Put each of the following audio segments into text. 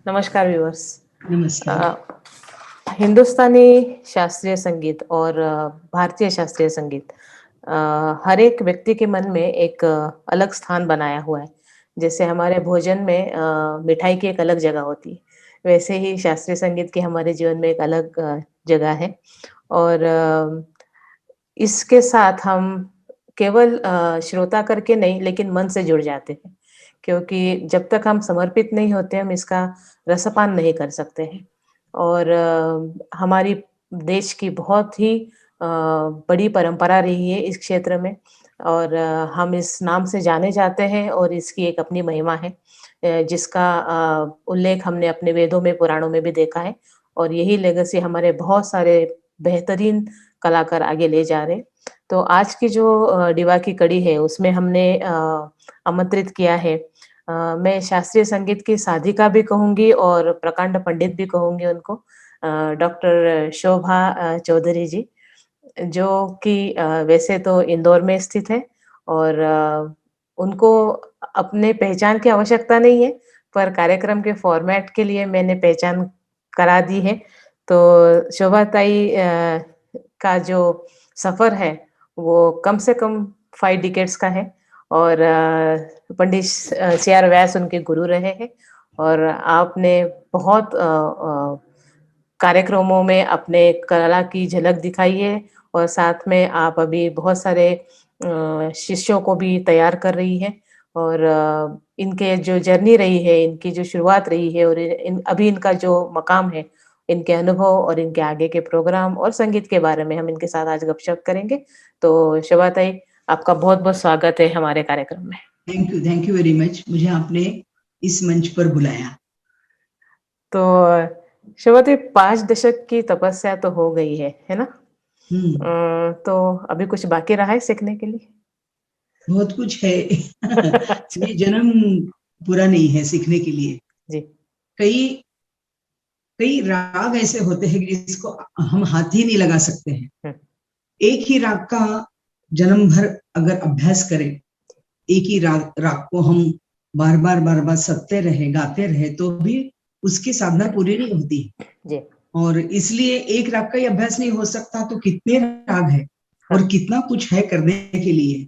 नमस्कार व्यूअर्स। नमस्कार। हिंदुस्तानी शास्त्रीय संगीत और भारतीय शास्त्रीय संगीत हर एक व्यक्ति के मन में एक अलग स्थान बनाया हुआ है। जैसे हमारे भोजन में मिठाई की एक अलग जगह होती है, वैसे ही शास्त्रीय संगीत की हमारे जीवन में एक अलग जगह है। और इसके साथ हम केवल श्रोता करके नहीं, लेकिन मन से जुड़ जाते हैं, क्योंकि जब तक हम समर्पित नहीं होते, हम इसका रसपान नहीं कर सकते हैं। और हमारी देश की बहुत ही बड़ी परंपरा रही है इस क्षेत्र में, और हम इस नाम से जाने जाते हैं, और इसकी एक अपनी महिमा है जिसका उल्लेख हमने अपने वेदों में, पुराणों में भी देखा है। और यही लेगेसी हमारे बहुत सारे बेहतरीन कलाकार आगे ले जा रहे हैं। तो आज की जो डिवा की कड़ी है, उसमें हमने आमंत्रित किया है, मैं शास्त्रीय संगीत की साधिका भी कहूँगी और प्रकांड पंडित भी कहूँगी उनको, डॉक्टर शोभा चौधरी जी, जो कि वैसे तो इंदौर में स्थित है। और उनको अपने पहचान की आवश्यकता नहीं है, पर कार्यक्रम के फॉर्मेट के लिए मैंने पहचान करा दी है। तो शोभा ताई का जो सफ़र है, वो कम से कम 5 डिकेड्स का है। और पंडित सी.आर. व्यास उनके गुरु रहे हैं। और आपने बहुत कार्यक्रमों में अपने कला की झलक दिखाई है, और साथ में आप अभी बहुत सारे शिष्यों को भी तैयार कर रही हैं। और इनके जो जर्नी रही है, इनकी जो शुरुआत रही है, और अभी इनका जो मकाम है, इनके अनुभव और इनके आगे के प्रोग्राम और संगीत के बारे में हम इनके साथ आज गपशप करेंगे। तो शोभा ताई, आपका बहुत बहुत स्वागत है हमारे कार्यक्रम में। थैंक यू वेरी मच, मुझे आपने इस मंच पर बुलाया। तो शोभा ताई, 5 दशक की तपस्या तो हो गई है ना? तो अभी कुछ बाकी रहा है सीखने के लिए? बहुत कुछ है। अच्छा। ये जन्म पूरा नहीं है सीखने के लिए। जी। कई कई राग ऐसे होते हैं जिसको हम हाथ ही नहीं लगा सकते हैं। एक ही राग का जन्म भर अगर अभ्यास करें, एक ही राग को हम बार बार सत्ते रहे, गाते रहे, तो भी उसकी साधना पूरी नहीं होती। जी। और इसलिए एक राग का ही अभ्यास नहीं हो सकता, तो कितने राग है और कितना कुछ है करने के लिए।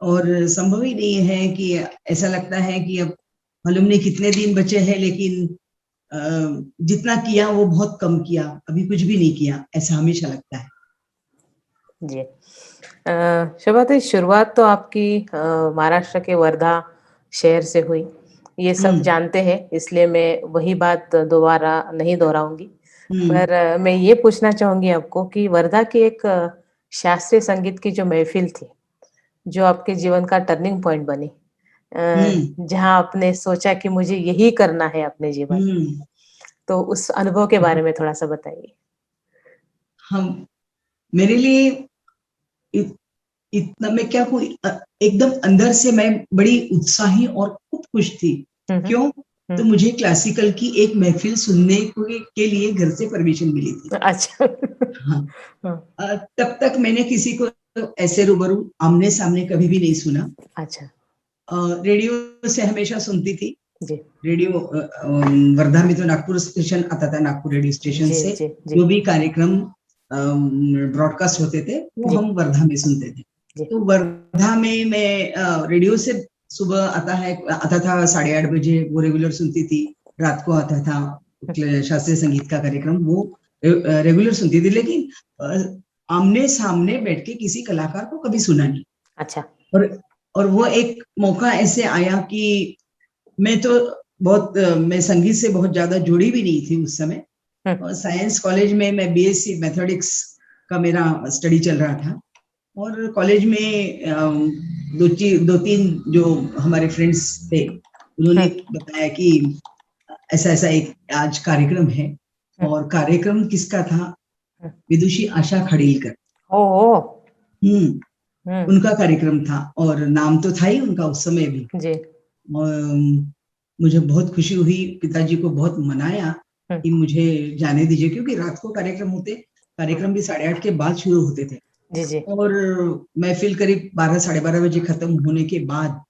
और संभव ही नहीं है कि ऐसा लगता है कि अब मालूम नहीं कितने दिन बचे हैं, लेकिन जितना किया वो बहुत कम किया, अभी कुछ भी नहीं किया, ऐसा हमेशा लगता है। जी। शोभा ताई, शुरुआत तो आपकी महाराष्ट्र के वर्धा शहर से हुई, ये सब जानते हैं, इसलिए मैं वही बात दोबारा नहीं दोहराऊंगी। पर मैं ये पूछना चाहूंगी आपको कि वर्धा की एक शास्त्रीय संगीत की जो महफिल थी, जो आपके जीवन का टर्निंग पॉइंट बनी, जहां आपने सोचा कि मुझे यही करना है अपने जीवन में, तो उस अनुभव के बारे में थोड़ा सा बताइए। हम मेरे लिए इतना मैं क्या हूँ, एकदम अंदर से मैं बड़ी उत्साही और खूब खुश थी। क्यों? तो मुझे क्लासिकल की एक महफिल सुनने के लिए घर से परमिशन मिली थी। अच्छा। हाँ। तब तक मैंने किसी को ऐसे रूबरू आमने सामने कभी भी नहीं सुना। अच्छा। रेडियो से हमेशा सुनती थी। जी। रेडियो वर्धा में तो नागपुर स्टेशन आता था, नागपुर रेडियो स्टेशन जी, से जी, जी। जो भी कार्यक्रम ब्रॉडकास्ट होते थे, वो जी। हम वर्धा में सुनते थे। जी। तो वर्धा में मैं रेडियो से सुबह आता था 8:30 बजे, वो रेगुलर सुनती थी। रात को आता था शास्त्रीय संगीत का कार्यक्रम, वो रेगुलर सुनती थी, लेकिन आमने सामने बैठ के किसी कलाकार को कभी सुना नहीं। अच्छा। और वो एक मौका ऐसे आया कि मैं तो मैं संगीत से बहुत ज्यादा जुड़ी भी नहीं थी उस समय। और साइंस कॉलेज में मैं बीएससी मैथमेटिक्स का मेरा स्टडी चल रहा था, और कॉलेज में दो तीन जो हमारे फ्रेंड्स थे, उन्होंने बताया कि ऐसा ऐसा एक आज कार्यक्रम है। और कार्यक्रम किसका था? विदुषी आशा खड़ीलकर। उनका कार्यक्रम था, और नाम तो था ही उनका उस समय भी। जी। मुझे बहुत खुशी हुई, पिताजी को बहुत मनाया कि मुझे जाने दीजिए, क्योंकि रात को कार्यक्रम होते, कार्यक्रम भी 8:30 के बाद शुरू होते थे। जी, जी। और महफिल करीब 12 साढ़े 12 बजे खत्म होने के बाद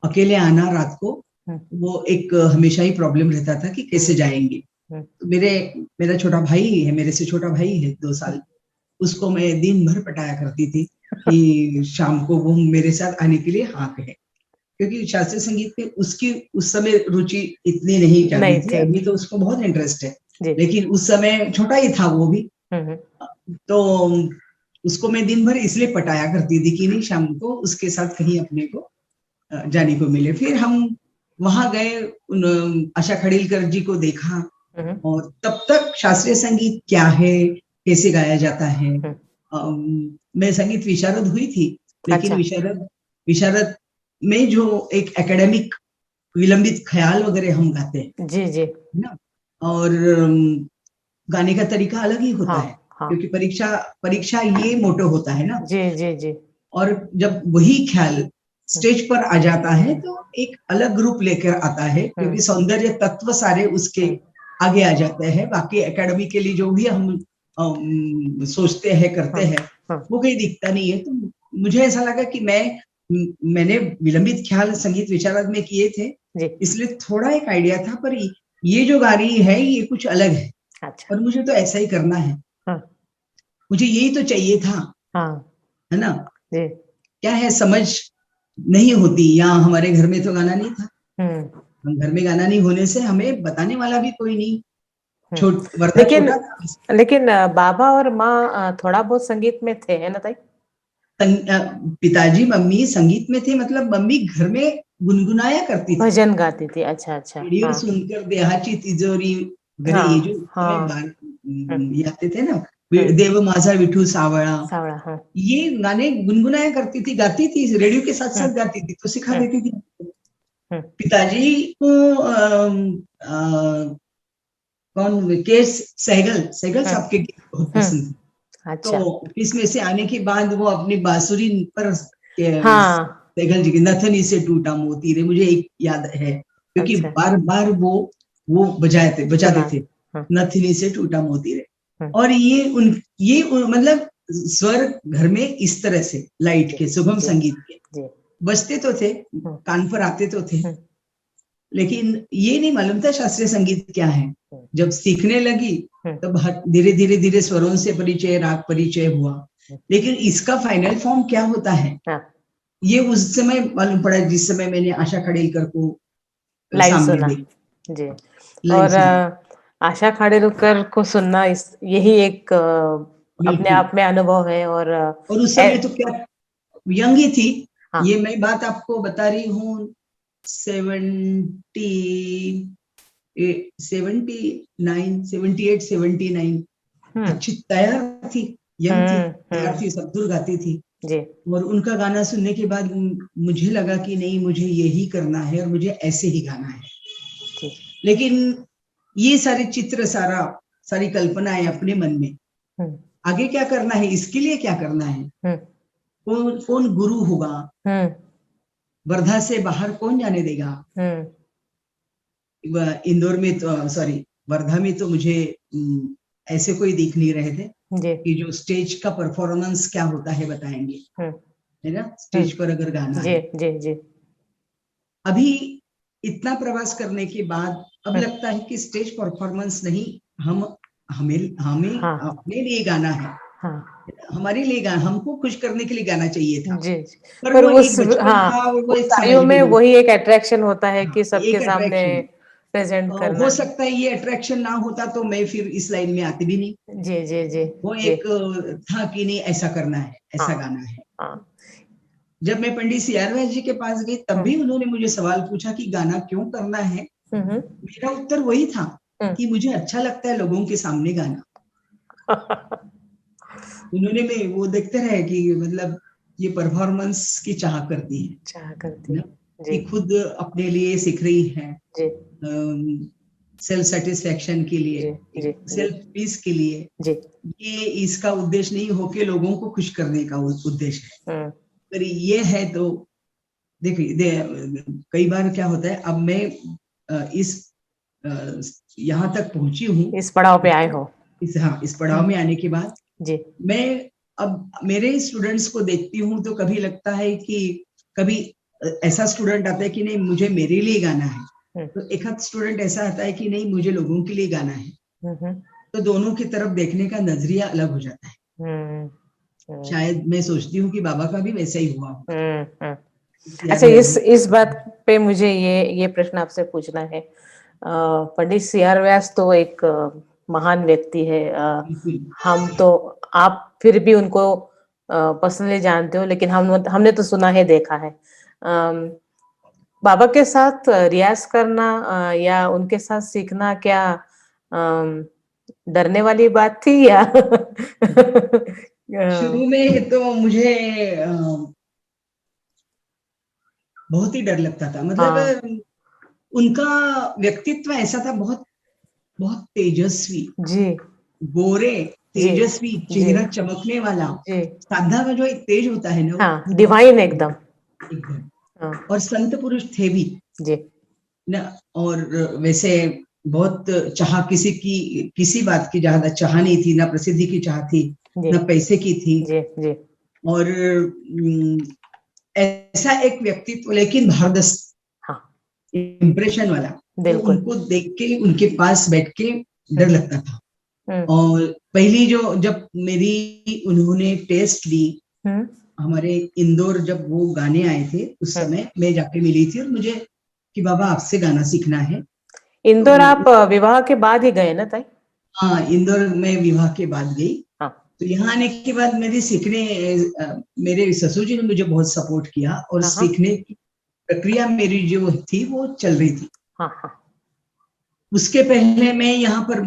अकेले आना रात को, वो एक हमेशा ही प्रॉब्लम रहता था कि कैसे जाएंगे। तो मेरा छोटा भाई है, मेरे से छोटा भाई है 2 साल, उसको मैं दिन भर पटाया करती थी कि शाम को वो मेरे साथ आने के लिए हाँ कहे, क्योंकि शास्त्रीय संगीत में उसकी उस समय रुचि इतनी नहीं जागी थी। अभी तो उसको बहुत इंटरेस्ट है, लेकिन उस समय छोटा ही था वो भी। तो उसको मैं दिन भर इसलिए पटाया करती थी कि नहीं शाम को उसके साथ कहीं अपने को जाने को मिले। फिर हम वहां गए, आशा खड़ीलकर जी को देखा, और तब तक शास्त्रीय संगीत क्या है, कैसे गाया जाता है। मैं संगीत विशारद हुई थी, लेकिन विशारद में जो एक एकेडमिक विलंबित ख्याल वगैरह हम गाते हैं, जी जी, है ना, और गाने का तरीका अलग ही होता है, क्योंकि परीक्षा ये मोटो होता है ना। जी जी जी। और जब वही ख्याल स्टेज पर आ जाता है तो एक अलग ग्रुप लेकर आता है, क्योंकि सौंदर्य तत्व सारे उसके आगे आ जाते हैं। बाकी एकेडमिकली जो भी हम सोचते हैं करते हैं वो कहीं दिखता नहीं है। तो मुझे ऐसा लगा कि मैंने विलंबित ख्याल संगीत विशारद में किए थे, इसलिए थोड़ा एक आइडिया था, पर ये जो गा रही है ये कुछ अलग है। और मुझे तो ऐसा ही करना है, मुझे यही तो चाहिए था, है ना। क्या है, समझ नहीं होती, यहाँ हमारे घर में तो गाना नहीं था, घर में गाना नहीं होने से हमें बताने वाला भी कोई नहीं, वर्धा छोटा था। लेकिन बाबा और माँ थोड़ा बहुत संगीत में थे, है ना ताई? पिताजी मम्मी संगीत में थे, मतलब मम्मी घर में गुनगुनाया करती थी, भजन गाती थी। अच्छा अच्छा। रेडियो सुनकर देहाची तिजोरी घरी, ये जो ये आते थे ना, देव माझा विठू सावळा, ये गाने गुनगुनाया करती थी, गाती थी, रेडियो के साथ साथ गाती थी, तो सिखा देती थी। पिताजी को कौन, के सहगल साहब के गीत बहुत पसंद थे। अच्छा। तो ऑफिस में से आने के बाद वो अपनी बांसुरी पर सहगल जी की नथनी से टूटा मोती रे, मुझे एक याद है, क्योंकि बार बार वो बजाते थे नथनी से टूटा मोती रे। और ये मतलब स्वर घर में इस तरह से लाइट के, सुगम संगीत के बजते तो थे, कान पर आते तो थे, लेकिन ये नहीं मालूम था शास्त्रीय संगीत क्या है। जब सीखने लगी तब धीरे धीरे धीरे स्वरों से परिचय, राग परिचय हुआ, लेकिन इसका फाइनल फॉर्म क्या होता है ये उस समय मालूम पड़ा, जिस समय मैंने आशा खड़ेलकर को सामने देखा जी। और आशा खड़ेलकर को सुनना यही एक अपने आप में अनुभव है। और उस समय तो क्या यंग ही थी। ये मैं बात आपको बता रही हूँ 78-79 अच्छी तैयार थी, यंग थी, तैयार थी, सब दूर गाती थी जी। और उनका गाना सुनने के बाद मुझे लगा कि नहीं, मुझे यही करना है और मुझे ऐसे ही गाना है जी। लेकिन ये सारे चित्र, सारी कल्पनाएं अपने मन में, आगे क्या करना है, इसके लिए क्या करना है, कौन गुरु होगा, वर्धा से बाहर कौन जाने देगा। इंदौर में तो वर्धा में तो मुझे ऐसे कोई दिख नहीं रहे थे कि जो स्टेज का परफॉर्मेंस क्या होता है बताएंगे, है ना, स्टेज पर अगर गाना है। जी। अभी इतना प्रवास करने के बाद अब लगता है कि स्टेज परफॉर्मेंस नहीं, हमें अपने लिए गाना है, हमारे लिए गाना, हमको खुश करने के लिए गाना चाहिए था जी। पर वो एक बचपन था, वो एक समझ में वही एक अट्रैक्शन होता है कि सबके सामने प्रेजेंट करना। हो सकता है ये अट्रैक्शन ना होता तो मैं फिर इस लाइन में आती भी नहीं जी जी जी। वो एक था कि नहीं ऐसा करना है, ऐसा गाना है। जब मैं पंडित CR जी के पास गई तब भी उन्होंने मुझे सवाल पूछा कि गाना क्यों करना है। मेरा उत्तर वही था कि मुझे अच्छा लगता है लोगों के सामने गाना। उन्होंने वो देखते रहे कि मतलब ये परफॉर्मेंस की चाह करती है कि खुद अपने लिए सीख रही है, सेल्फ सेटिस्फेक्शन के लिए, सेल्फ पीस के लिए। ये इसका उद्देश्य नहीं हो के लोगों को खुश करने का उद्देश्य है। पर ये है तो देखिए कई बार क्या होता है, अब मैं यहाँ तक पहुंची हूँ, इस पड़ाव पे आए हो, इस पड़ाव में आने के बाद जी मैं अब मेरे स्टूडेंट्स को देखती हूँ तो कभी लगता है कि कभी ऐसा स्टूडेंट आता है कि नहीं मुझे मेरे लिए गाना है, तो एक आध स्टूडेंट ऐसा आता है कि नहीं मुझे लोगों के लिए गाना है। तो दोनों की तरफ देखने का नजरिया अलग हो जाता है। शायद मैं सोचती हूँ कि बाबा का भी वैसा ही हुआ। अच्छा, इस बात पे मुझे ये प्रश्न आपसे पूछना है। पंडित सी आर व्यास तो एक महान व्यक्ति है। हम तो, आप फिर भी उनको पर्सनली जानते हो, लेकिन हमने तो सुना है, देखा है। बाबा के साथ रियाज करना या उनके साथ सीखना क्या डरने वाली बात थी या शुरू में तो मुझे बहुत ही डर लगता था। मतलब उनका व्यक्तित्व ऐसा था, बहुत बहुत तेजस्वी, जी, गोरे, तेजस्वी, चेहरा चमकने वाला। साधना में जो एक तेज होता है ना, हाँ, डिवाइन एकदम। और संत पुरुष थे भी जी ना। और वैसे बहुत चाह, किसी बात की ज्यादा चाह नहीं थी, ना प्रसिद्धि की चाह थी, ना पैसे की थी। जी। और ऐसा एक व्यक्तित्व, लेकिन भारदस्त, इम्प्रेशन वाला। तो उनको देख के, उनके पास बैठ के डर लगता था। और पहली जब मेरी उन्होंने टेस्ट ली, हमारे इंदौर जब वो गाने आए थे, उस समय मैं जाके मिली थी और मुझे कि बाबा आपसे गाना सीखना है। इंदौर तो आप विवाह के बाद ही गए ना ताई? हाँ, इंदौर में विवाह के बाद गई। तो यहाँ आने के बाद मेरे ससुर जी ने मुझे बहुत सपोर्ट किया, और सीखने की प्रक्रिया मेरी जो थी वो चल रही थी। उसके पहले मैं यहाँ पर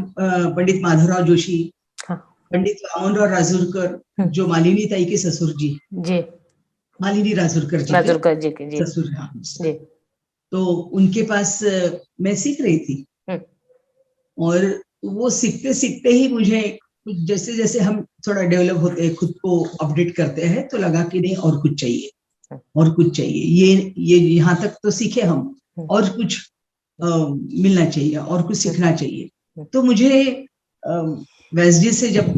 पंडित माधवराव जोशी, पंडित वामनराव राजूरकर, जो मालिनी ताई के ससुर जी, मालिनी राजूरकर जी के ससुर, तो उनके पास मैं सीख रही थी। और वो सीखते सीखते ही मुझे जैसे जैसे हम थोड़ा डेवलप होते हैं, खुद को अपडेट करते हैं, तो लगा कि नहीं और कुछ चाहिए, और कुछ चाहिए। ये यहाँ तक तो सीखे हम, और कुछ मिलना चाहिए, और कुछ सीखना चाहिए। तो मुझे व्यास जी से जब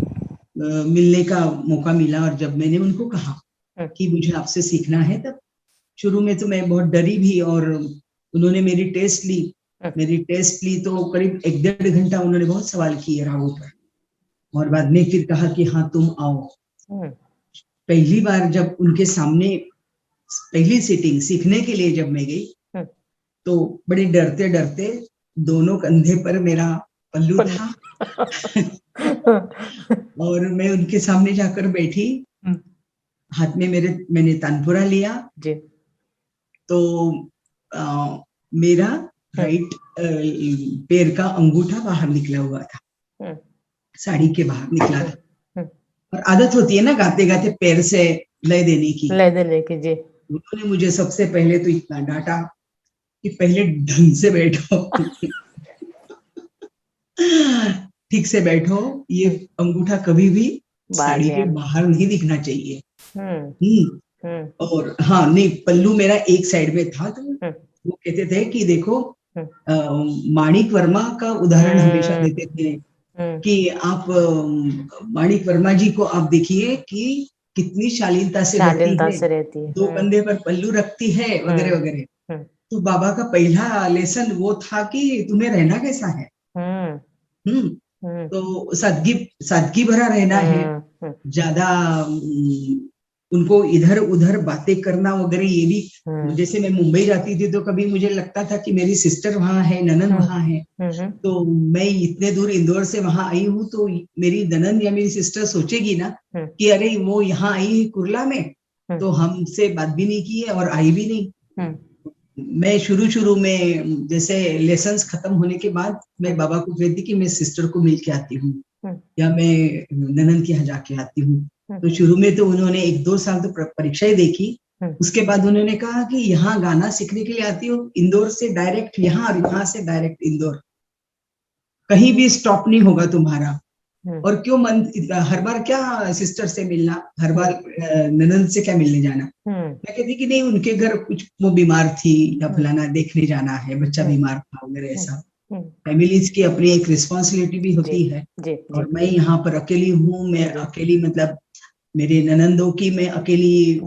मिलने का मौका मिला, और जब मैंने उनको कहा कि मुझे आपसे सीखना है, तब शुरू में तो मैं बहुत डरी भी। और उन्होंने मेरी टेस्ट ली तो करीब 1-1.5 घंटा उन्होंने बहुत सवाल किए रागों पर, और बाद में फिर कहा कि हाँ तुम आओ। पहली बार जब उनके सामने पहली सीटिंग सीखने के लिए जब मैं गई, तो बड़े डरते डरते दोनों कंधे पर मेरा पल्लू था और मैं उनके सामने जाकर बैठी, हाथ में मैंने तानपुरा लिया। तो मेरा राइट पैर का अंगूठा बाहर निकला हुआ था, साड़ी के बाहर निकला था। और आदत होती है ना गाते गाते पैर से लय देने की जी। उन्होंने मुझे सबसे पहले तो इतना डांटा कि पहले ढंग से बैठो ठीक से बैठो, ये अंगूठा कभी भी साड़ी के बाहर नहीं दिखना चाहिए। और हाँ, नहीं, पल्लू मेरा एक साइड में था, तो वो कहते थे कि देखो, माणिक वर्मा का उदाहरण हमेशा देते थे कि आप माणिक वर्मा जी को आप देखिए कि कितनी शालीनता से रहती है, 2 कंधे पर पल्लू रखती है, वगैरह वगैरह। तो बाबा का पहला लेसन वो था कि तुम्हें रहना कैसा है। तो सादगी भरा रहना है, ज्यादा उनको इधर उधर बातें करना वगैरह, ये भी। जैसे मैं मुंबई जाती थी तो कभी मुझे लगता था कि मेरी सिस्टर वहां है, ननन वहां है, तो मैं इतने दूर इंदौर से वहां आई हूँ, तो मेरी ननन या मेरी सिस्टर सोचेगी ना कि अरे वो यहाँ आई है कुर्ला में, तो हमसे बात भी नहीं की है और आई भी नहीं। मैं शुरू में जैसे लेसन्स खत्म होने के बाद मैं बाबा को कहती कि मैं सिस्टर को मिल के आती हूँ, या मैं ननन के यहाँ जाके आती हूँ। तो शुरू में तो उन्होंने 1-2 साल तो परीक्षाएं देखी। उसके बाद उन्होंने कहा कि यहाँ गाना सीखने के लिए आती हो, इंदौर से डायरेक्ट यहाँ और यहाँ से डायरेक्ट इंदौर, कहीं भी स्टॉप नहीं होगा तुम्हारा। और क्यों हर बार क्या सिस्टर से मिलना, हर बार ननन से क्या मिलने जाना। मैं कहती कि नहीं, उनके घर कुछ वो बीमार थी या फलाना देखने जाना है, बच्चा बीमार था वगैरह, ऐसा फैमिलीज की अपनी एक रिस्पॉन्सिबिलिटी भी होती है। और मैं यहाँ पर अकेली हूँ, मैं अकेली, मतलब मेरे ननंदों की मैं अकेली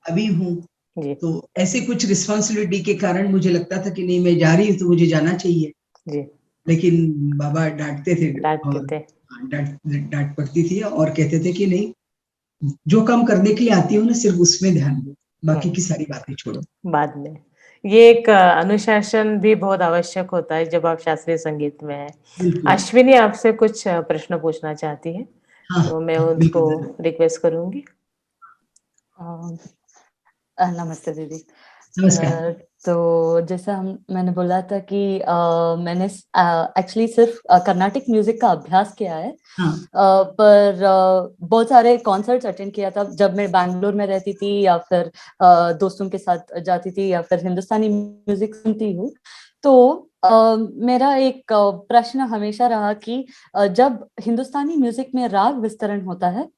अभी हूँ, जी तो ऐसे कुछ रिस्पॉन्सिबिलिटी के कारण मुझे लगता था कि नहीं, मैं जा रही हूँ तो मुझे जाना चाहिए, जी, लेकिन बाबा डांटते थे, डांटते और थे। डांट डांट पड़ती थी, और कहते थे कि नहीं, जो काम करने के लिए आती हो ना सिर्फ उसमें ध्यान दो, बाकी की सारी बातें छोड़ो। बाद में। ये एक अनुशासन भी बहुत आवश्यक होता है जब आप शास्त्रीय संगीत में हैं। बिल्कुल। अश्विनी आपसे कुछ प्रश्न पूछना चाहती है, हाँ तो मैं हाँ, बिल्कुल उनको जरूर। रिक्वेस्ट करूँगी। नमस्ते दीदी। नमस्कार। तो जैसा मैंने बोला था कि मैंने एक्चुअली सिर्फ कर्नाटिक म्यूजिक का अभ्यास किया है, हाँ पर बहुत सारे कॉन्सर्ट्स अटेंड किया था जब मैं बैंगलोर में रहती थी, या फिर दोस्तों के साथ जाती थी, या फिर हिंदुस्तानी म्यूजिक सुनती हूँ। तो मेरा एक प्रश्न हमेशा रहा कि जब हिंदुस्तानी म्यूजिक में राग विस्तरण होता है,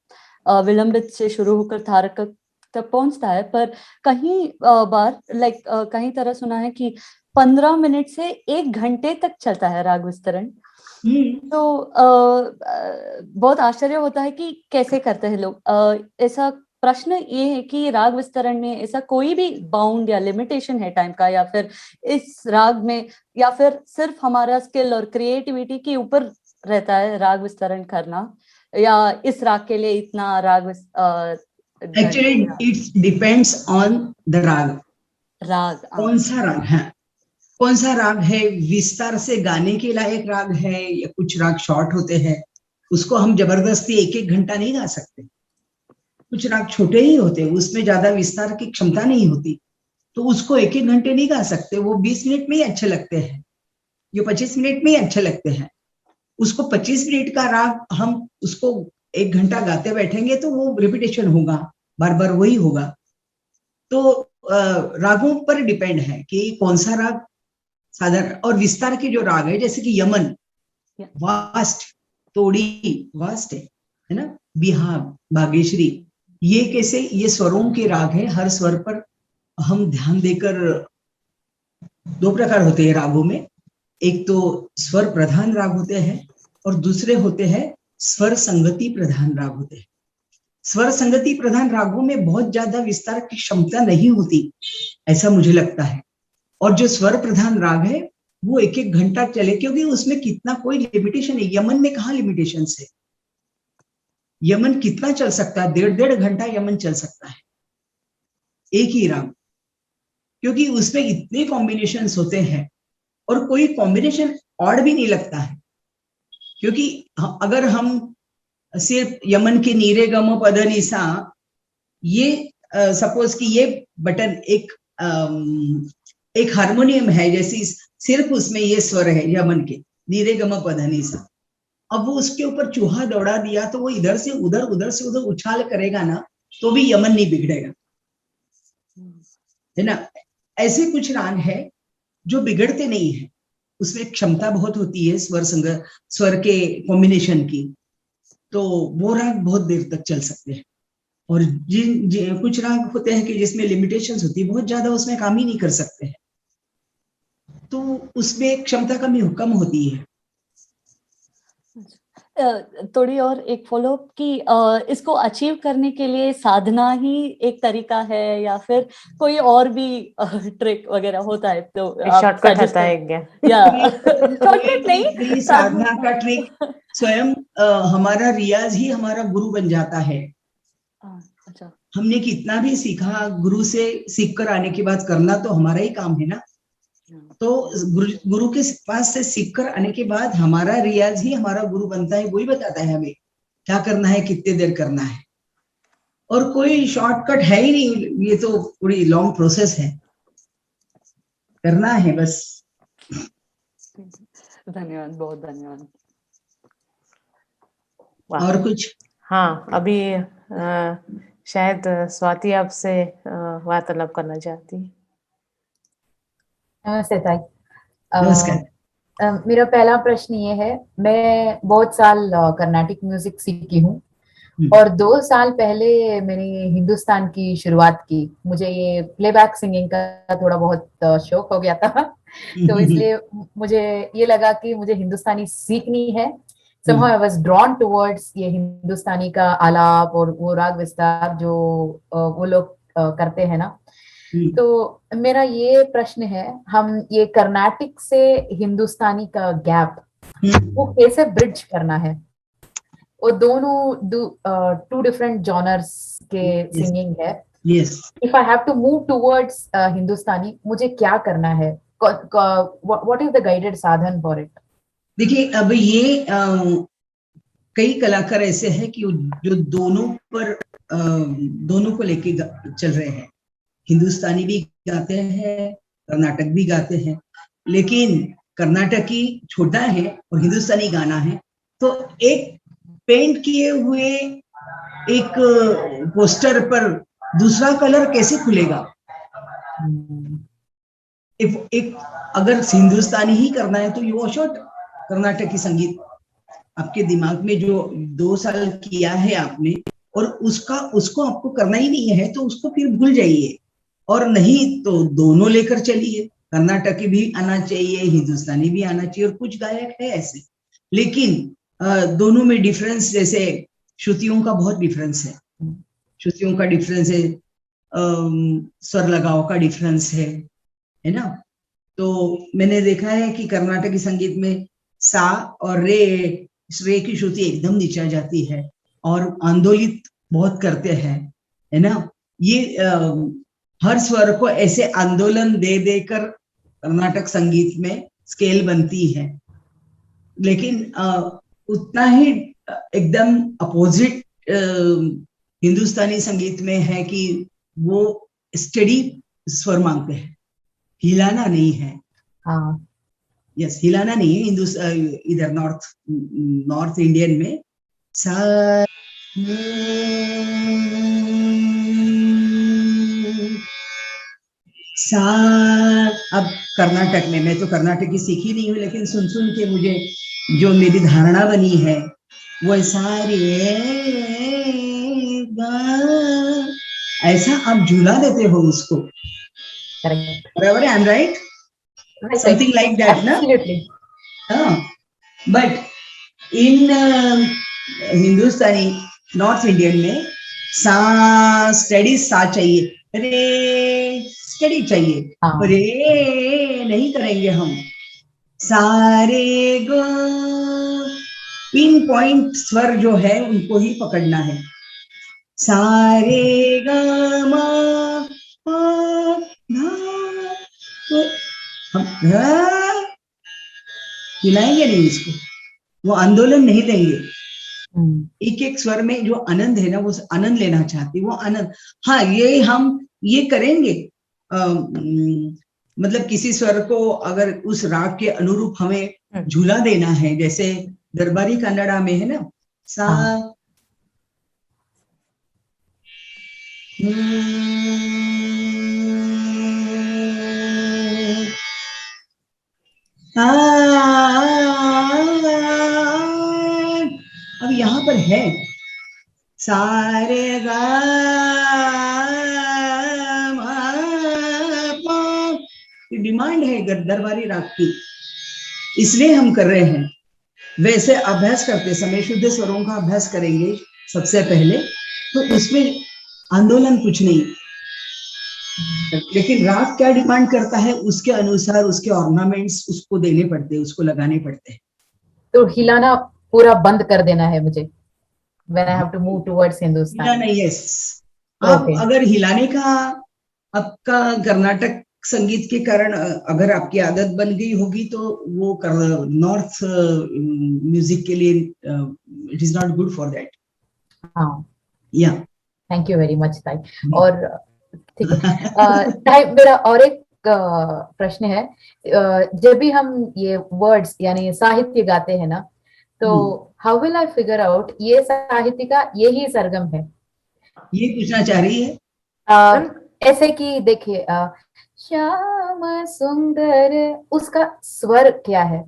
विलंबित से शुरू होकर तारक तक पहुंचता है, पर कहीं बार कहीं तरह सुना है कि 15 मिनट से 1 घंटे तक चलता है राग विस्तरण। तो बहुत आश्चर्य होता है कि कैसे करते हैं लोग ऐसा। प्रश्न ये है कि राग विस्तरण में ऐसा कोई भी बाउंड या लिमिटेशन है टाइम का, या फिर इस राग में, या फिर सिर्फ हमारा स्किल और क्रिएटिविटी के ऊपर रहता है राग विस्तरण करना, या इस राग के लिए इतना राग actually it's depends on the राग। राग कौन सा राग है, कौन सा राग है, विस्तार से गाने के लायक राग है, या कुछ राग शॉर्ट होते हैं, उसको हम जबरदस्ती एक एक घंटा नहीं गा सकते। कुछ राग छोटे ही होते हैं, उसमें ज्यादा विस्तार की क्षमता नहीं होती, तो उसको एक एक घंटे नहीं गा सकते। वो 20 मिनट में ही अच्छे लगते हैं, ये 25 मिनट में ही अच्छे लगते हैं। उसको 25 मिनट का राग हम उसको 1 घंटा गाते बैठेंगे तो वो रिपीटेशन होगा, बार बार वही होगा। तो रागों पर डिपेंड है कि कौन सा राग साधारण और विस्तार के जो राग है, जैसे कि यमन वास्ट, तोड़ी वास्ट है ना, बिहार, बागेश्वरी, ये कैसे, ये स्वरों के राग है। हर स्वर पर हम ध्यान देकर, दो प्रकार होते हैं रागों में, एक तो स्वर प्रधान राग होते हैं, और दूसरे होते हैं स्वर संगति प्रधान राग होते हैं। स्वर संगति प्रधान रागों में बहुत ज्यादा विस्तार की क्षमता नहीं होती, ऐसा मुझे लगता है। और जो स्वर प्रधान राग है वो एक एक घंटा चले, क्योंकि उसमें कितना कोई लिमिटेशन है। यमन में कहाँ लिमिटेशन है, यमन कितना चल सकता है, 1.5 घंटा यमन चल सकता है, एक ही राग, क्योंकि उसमें इतने कॉम्बिनेशंस होते हैं, और कोई कॉम्बिनेशन ऑड भी नहीं लगता है। क्योंकि अगर हम सिर्फ यमन के नीरे गम पद निसा, ये सपोज कि ये बटन एक हारमोनियम है, जैसे सिर्फ उसमें ये स्वर है यमन के नीरे गम पद निसा, अब वो उसके ऊपर चूहा दौड़ा दिया तो वो इधर से उधर, उधर से उधर उछाल करेगा ना, तो भी यमन नहीं बिगड़ेगा, है ना। ऐसे कुछ राग है जो बिगड़ते नहीं है, उसमें क्षमता बहुत होती है स्वर के कॉम्बिनेशन की, तो वो राग बहुत देर तक चल सकते हैं। और कुछ राग होते हैं कि जिसमें लिमिटेशंस होती है, बहुत ज्यादा उसमें काम ही नहीं कर सकते हैं, तो उसमें क्षमता कम होती है। थोड़ी और एक फॉलोअप की, इसको अचीव करने के लिए साधना ही एक तरीका है, या फिर कोई और भी ट्रिक वगैरह होता है? तो शॉर्टकट होता है क्या? या शॉर्टकट नहीं, साधना का ट्रिक स्वयं हमारा रियाज ही हमारा गुरु बन जाता है। अच्छा, हमने कितना भी सीखा, गुरु से सीख कर आने के बाद करना तो हमारा ही काम है ना। तो गुरु के पास से सीख कर आने के बाद हमारा रियाज ही हमारा गुरु बनता है, वही बताता है हमें क्या करना है, कितने देर करना है, और कोई शॉर्टकट है ही नहीं, ये तो पूरी लॉन्ग प्रोसेस है, करना है बस। धन्यवाद, बहुत धन्यवाद। और कुछ? हाँ, अभी शायद स्वाति आपसे वार्तालाप करना चाहती है। नमस्ते ताई। नमस्कार। मेरा पहला प्रश्न ये है, मैं बहुत साल कर्नाटिक म्यूजिक सीखी हूँ, और 2 साल पहले मैंने हिंदुस्तान की शुरुआत की। मुझे ये प्लेबैक सिंगिंग का थोड़ा बहुत शौक हो गया था तो इसलिए मुझे ये लगा कि मुझे हिंदुस्तानी सीखनी है। somehow I was drawn towards ये हिंदुस्तानी का आलाप और वो राग विस्तार जो वो लोग करते हैं ना। तो मेरा ये प्रश्न है, हम ये कर्नाटिक से हिंदुस्तानी का गैप वो कैसे ब्रिज करना है? वो दोनों टू डिफरेंट जॉनर्स के सिंगिंग है। If I have to move towards Hindustani, मुझे क्या करना है? व्हाट इज द गाइडेड साधन फॉर इट? देखिए, अब ये कई कलाकार ऐसे हैं कि जो दोनों को लेके चल रहे हैं। हिंदुस्तानी भी गाते हैं, कर्नाटक भी गाते हैं, लेकिन कर्नाटकी छोटा है और हिंदुस्तानी गाना है, तो एक पेंट किए हुए एक पोस्टर पर दूसरा कलर कैसे खुलेगा? एक अगर हिंदुस्तानी ही करना है तो यू वॉच आउट कर्नाटकी संगीत। आपके दिमाग में जो 2 साल किया है आपने, और उसको आपको करना ही नहीं है, तो उसको फिर भूल जाइए, और नहीं तो दोनों लेकर चलिए। कर्नाटकी भी आना चाहिए, हिंदुस्तानी भी आना चाहिए, और कुछ गायक है ऐसे, लेकिन दोनों में डिफरेंस, जैसे श्रुतियों का बहुत डिफरेंस है, श्रुतियों का डिफरेंस है, स्वर लगाव का डिफरेंस है ना। तो मैंने देखा है कि कर्नाटकी संगीत में सा और रे की श्रुति एकदम नीचे जाती है और आंदोलित बहुत करते हैं, है ना। ये हर स्वर को ऐसे आंदोलन दे देकर कर्नाटक संगीत में स्केल बनती है, लेकिन उतना ही एकदम अपोजिट हिंदुस्तानी संगीत में है कि वो स्टडी स्वर मांगते हैं, हिलाना नहीं है। हाँ, यस, हिलाना नहीं है। इधर नॉर्थ इंडियन में सा सा। अब कर्नाटक में, मैं तो कर्नाटकी सीखी नहीं हूँ, लेकिन सुन सुन के मुझे जो मेरी धारणा बनी है वो सारे ऐसा आप झूला देते हो उसको। बराबर है, I am right? Something like that, absolutely. But in Hindustani north Indian में सा स्टडी सा चाहिए, रे स्टडी चाहिए, रे नहीं करेंगे हम। सारे गो पिन पॉइंट स्वर जो है उनको ही पकड़ना है। सारे गा मा हम हिलाएंगे नहीं इसको, वो आंदोलन नहीं देंगे। एक एक स्वर में जो आनंद है ना, वो आनंद लेना चाहती, वो आनंद। हाँ, ये हम ये करेंगे, मतलब किसी स्वर को अगर उस राग के अनुरूप हमें झूला देना है, जैसे दरबारी कन्नड़ा में है ना, सा अब यहाँ पर है सारे गा डिमांड है दरबारी राग की, इसलिए हम कर रहे हैं। वैसे अभ्यास करते समय शुद्ध स्वरों का अभ्यास करेंगे सबसे पहले, तो उसमें आंदोलन कुछ नहीं, लेकिन राग क्या डिमांड करता है उसके अनुसार उसके ऑर्नामेंट्स उसको देने पड़ते हैं, उसको लगाने पड़ते हैं। तो हिलाना पूरा बंद कर देना है मुझे, when I have to move towards Hindustan. हिलाना, यस। आप अगर हिलाने का आपका कर्नाटक संगीत के कारण अगर आपकी आदत बन गई होगी, तो वो नॉर्थ म्यूजिक के लिए it is not good for that. हाँ, या थैंक यू वेरी मच ताई। और ठीक है, मेरा और एक प्रश्न है, जब भी हम ये वर्ड्स यानी साहित्य गाते हैं ना, तो how will I figure out ये साहित्य का यही सरगम है? ये पूछना चाह रही है? ऐसे कि देखिए, श्याम सुंदर, उसका स्वर क्या है?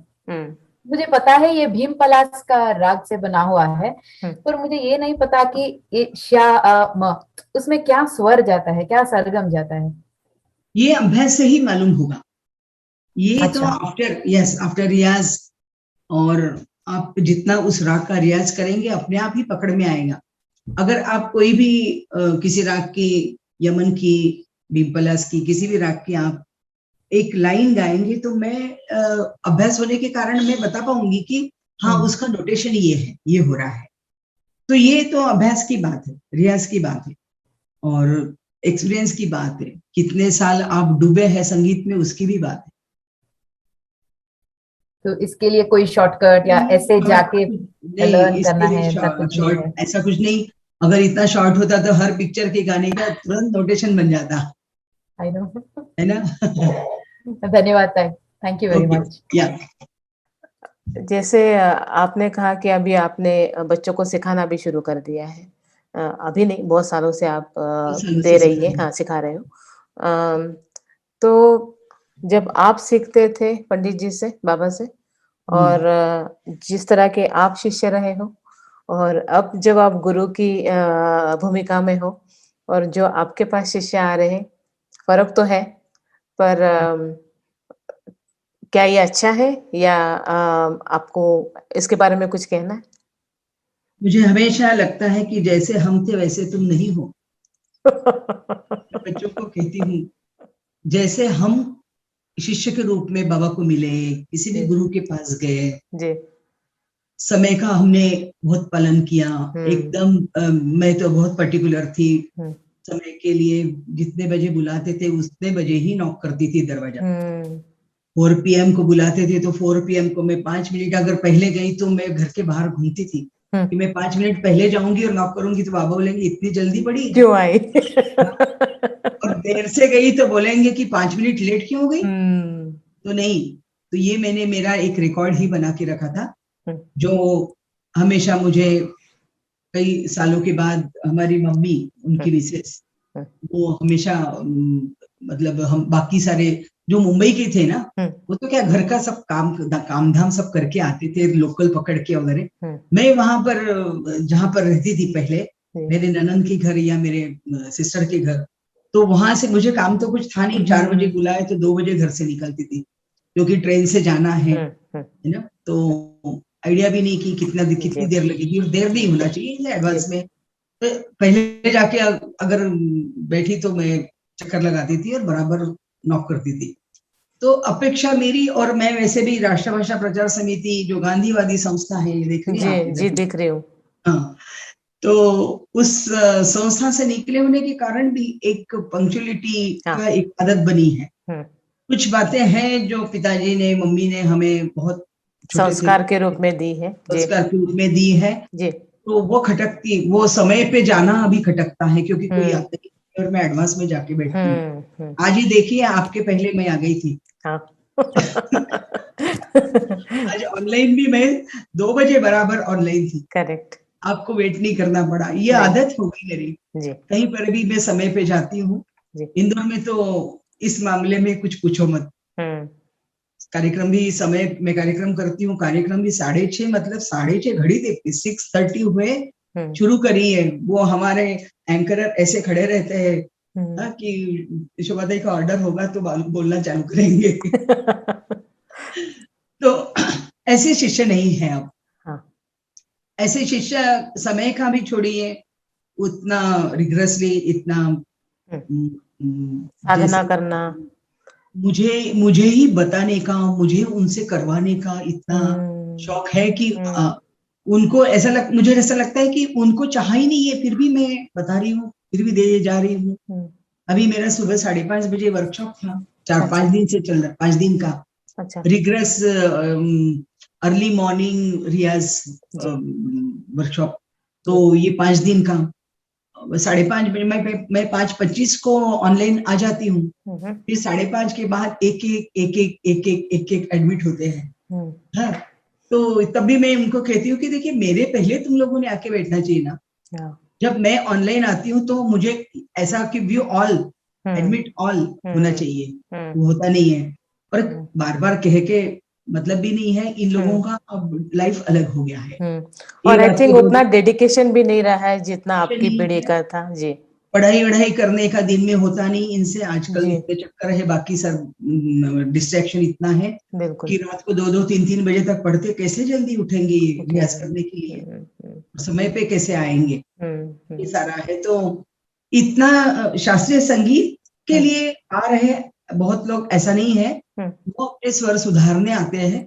मुझे पता है ये भीम पलास का राग से बना हुआ है, पर मुझे ये नहीं पता कि ये उसमें क्या स्वर जाता है, क्या सरगम जाता है। ये अभ्यास से ही मालूम होगा। ये अच्छा। तो आफ्टर रियाज, और आप जितना उस राग का रियाज करेंगे अपने आप ही पकड़ में आएगा। अगर आप कोई भी किसी राग की, यमन की बिम्पलास की, किसी भी राग की आप एक लाइन गाएंगे तो मैं अभ्यास होने के कारण मैं बता पाऊंगी कि हाँ उसका नोटेशन ये है, ये हो रहा है। तो ये तो अभ्यास की बात है, रियाज की बात है और एक्सपीरियंस की बात है। कितने साल आप डूबे हैं संगीत में उसकी भी बात है। तो इसके लिए कोई शॉर्टकट या ऐसे जाके लर्न करना है, ऐसा कुछ नहीं है? ऐसा कुछ नहीं। अगर इतना शॉर्ट होता तो हर पिक्चर के गाने का तुरंत नोटेशन बन जाता। आई नो, है ना? धन्यवाद, थैंक यू वेरी मच। जैसे आपने कहा कि अभी आपने बच्चों को सिखाना भी शुरू कर दिया है। अभी नहीं, बहुत सालों से आप दे रही है, हाँ सिखा रहे हो। तो जब आप सीखते थे पंडित जी से, बाबा से, और जिस तरह के आप शिष्य रहे हो, और अब जब आप गुरु की भूमिका में हो और जो आपके पास शिष्य आ रहे हैं, फर्क तो है, पर क्या ये अच्छा है या आपको इसके बारे में कुछ कहना है? मुझे हमेशा लगता है कि जैसे हम थे वैसे तुम नहीं हो। बच्चों को कहती हूँ, जैसे हम शिष्य के रूप में बाबा को मिले, किसी भी गुरु के पास गए जी, समय का हमने बहुत पालन किया एकदम। मैं तो बहुत पर्टिकुलर थी समय के लिए, जितने बजे बुलाते थे उतने बजे ही नॉक करती थी दरवाजा। 4 PM को बुलाते थे तो 4 PM को मैं 5 मिनट अगर पहले गई तो मैं घर के बाहर घूमती थी कि मैं 5 मिनट पहले जाऊंगी और नॉक करूंगी तो बाबा बोलेंगे इतनी जल्दी पड़ी क्यों आई? और देर से गई तो बोलेंगे कि 5 मिनट लेट क्यों हो गई। तो नहीं, तो ये मैंने मेरा एक रिकॉर्ड ही बना के रखा था, जो हमेशा मुझे कई सालों के बाद हमारी मम्मी, उनकी मिसेस, वो हमेशा मतलब हम बाकी सारे जो मुंबई के थे ना, वो तो क्या घर का सब काम धाम सब करके आते थे, लोकल पकड़ के वगैरह। मैं वहां पर जहां पर रहती थी पहले, मेरे ननंद के घर या मेरे सिस्टर के घर, तो वहां से मुझे काम तो कुछ था नहीं। 4 बजे बुलाए तो 2 बजे घर से निकलती थी, क्योंकि ट्रेन से जाना है ना। तो आइडिया भी नहीं कि कितनी देर लगेगी, और देर नहीं होना चाहिए एडवांस में। तो पहले जाके अगर बैठी तो मैं चक्कर लगाती थी और बराबर नॉक करती थी। तो अपेक्षा मेरी, और मैं वैसे भी राष्ट्रभाषा प्रचार समिति जो गांधीवादी संस्था है, देख रही हैं? जी दिख रही हूँ। हाँ, तो उस संस्था से निकले होने के कारण भी एक पंक्चुअलिटी का एक आदत बनी है। कुछ बातें हैं जो पिताजी ने, मम्मी ने हमें बहुत संस्कार के रूप में दी है, संस्कार के रूप में दी है जी। तो वो खटकती, वो समय पे जाना अभी खटकता है, क्योंकि कोई आता नहीं और मैं एडवांस में जाके बैठती हूँ। आज ही देखिए, आपके पहले मैं आ गई थी। आज ऑनलाइन भी मैं 2 बजे बराबर ऑनलाइन थी। करेक्ट। आपको वेट नहीं करना पड़ा, ये आदत हो गई मेरी। कहीं पर भी मैं समय पे जाती हूँ। इंदौर में तो इस मामले में कुछ पूछो मत। कार्यक्रम भी समय में कार्यक्रम करती हूँ, कार्यक्रम भी 6:30, मतलब 6:30 घड़ी देखती, 6:30 हुए शुरू करी है। वो हमारे एंकर ऐसे खड़े रहते हैं कि शोभादाई का ऑर्डर होगा तो बोलना चालू करेंगे। तो ऐसे शिष्य नहीं है अब। ऐसे शिष्य समय का भी छोड़िए, उतना रिग्रेसली, इतना साधना करना, मुझे ही बताने का, मुझे उनसे करवाने का इतना शौक है कि उनको मुझे ऐसा लगता है कि उनको चाह ही नहीं है, फिर भी मैं बता रही हूँ, फिर भी दे जा रही हूँ। अभी मेरा सुबह 5:30 बजे वर्कशॉप था, 4-5 दिन से चल रहा, 5 दिन का रिग्रेस अर्ली मॉर्निंग रियाज वर्कशॉप। तो ये 5 दिन का 5:30 बजे मैं 5:25 को ऑनलाइन आ जाती हूँ। फिर 5:30 के बाद एक एडमिट होते हैं। हाँ, तो तब भी मैं उनको कहती हूँ कि देखिए, मेरे पहले तुम लोगों ने आके बैठना चाहिए ना। जब मैं ऑनलाइन आती हूँ तो मुझे ऐसा कि व्यू ऑल, एडमिट ऑल होना चाहिए, वो होता नहीं है। और बार बार कह के मतलब भी नहीं है, इन लोगों का अब लाइफ अलग हो गया है। और आई थिंक उतना डेडिकेशन भी नहीं रहा है जितना आपकी पीढ़ी का था। जी, पढ़ाई करने का दिन में होता नहीं इनसे, आजकल इतने चक्कर है, बाकी सब डिस्ट्रैक्शन इतना है कि रात को 2-2, 3-3 बजे तक पढ़ते, कैसे जल्दी उठेंगे रियाज करने के लिए, समय पे कैसे आएंगे, ये सारा है। तो इतना शास्त्रीय संगीत के लिए आ रहे हैं बहुत लोग, ऐसा नहीं है, वो अपने स्वर सुधारने आते हैं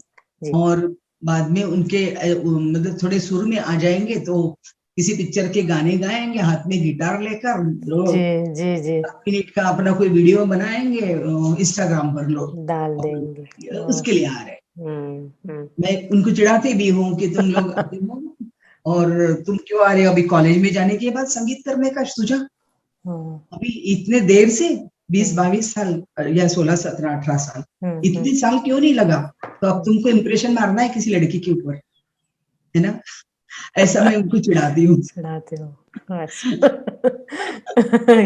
और बाद में उनके मतलब थोड़े सुर में आ जाएंगे तो किसी पिक्चर के गाने गाएंगे, हाथ में गिटार लेकर लोग जी 10 मिनट का अपना कोई वीडियो बनाएंगे, इंस्टाग्राम पर लोग डाल देंगे। उसके लिए आ रहे। मैं उनको चिढ़ाती भी हूँ कि तुम लोग आते हो और तुम क्यों आ रहे हो अभी कॉलेज में जाने के बाद संगीत करने का सोचा, अभी इतने देर से 20-22 साल या 16, 17, 18 साल, इतने साल क्यों नहीं लगा? तो अब तुमको इम्प्रेशन मारना है किसी लड़की के ऊपर, है ना? ऐसा मैं उनको चिढ़ाती हूँ। चिढ़ाती हूँ।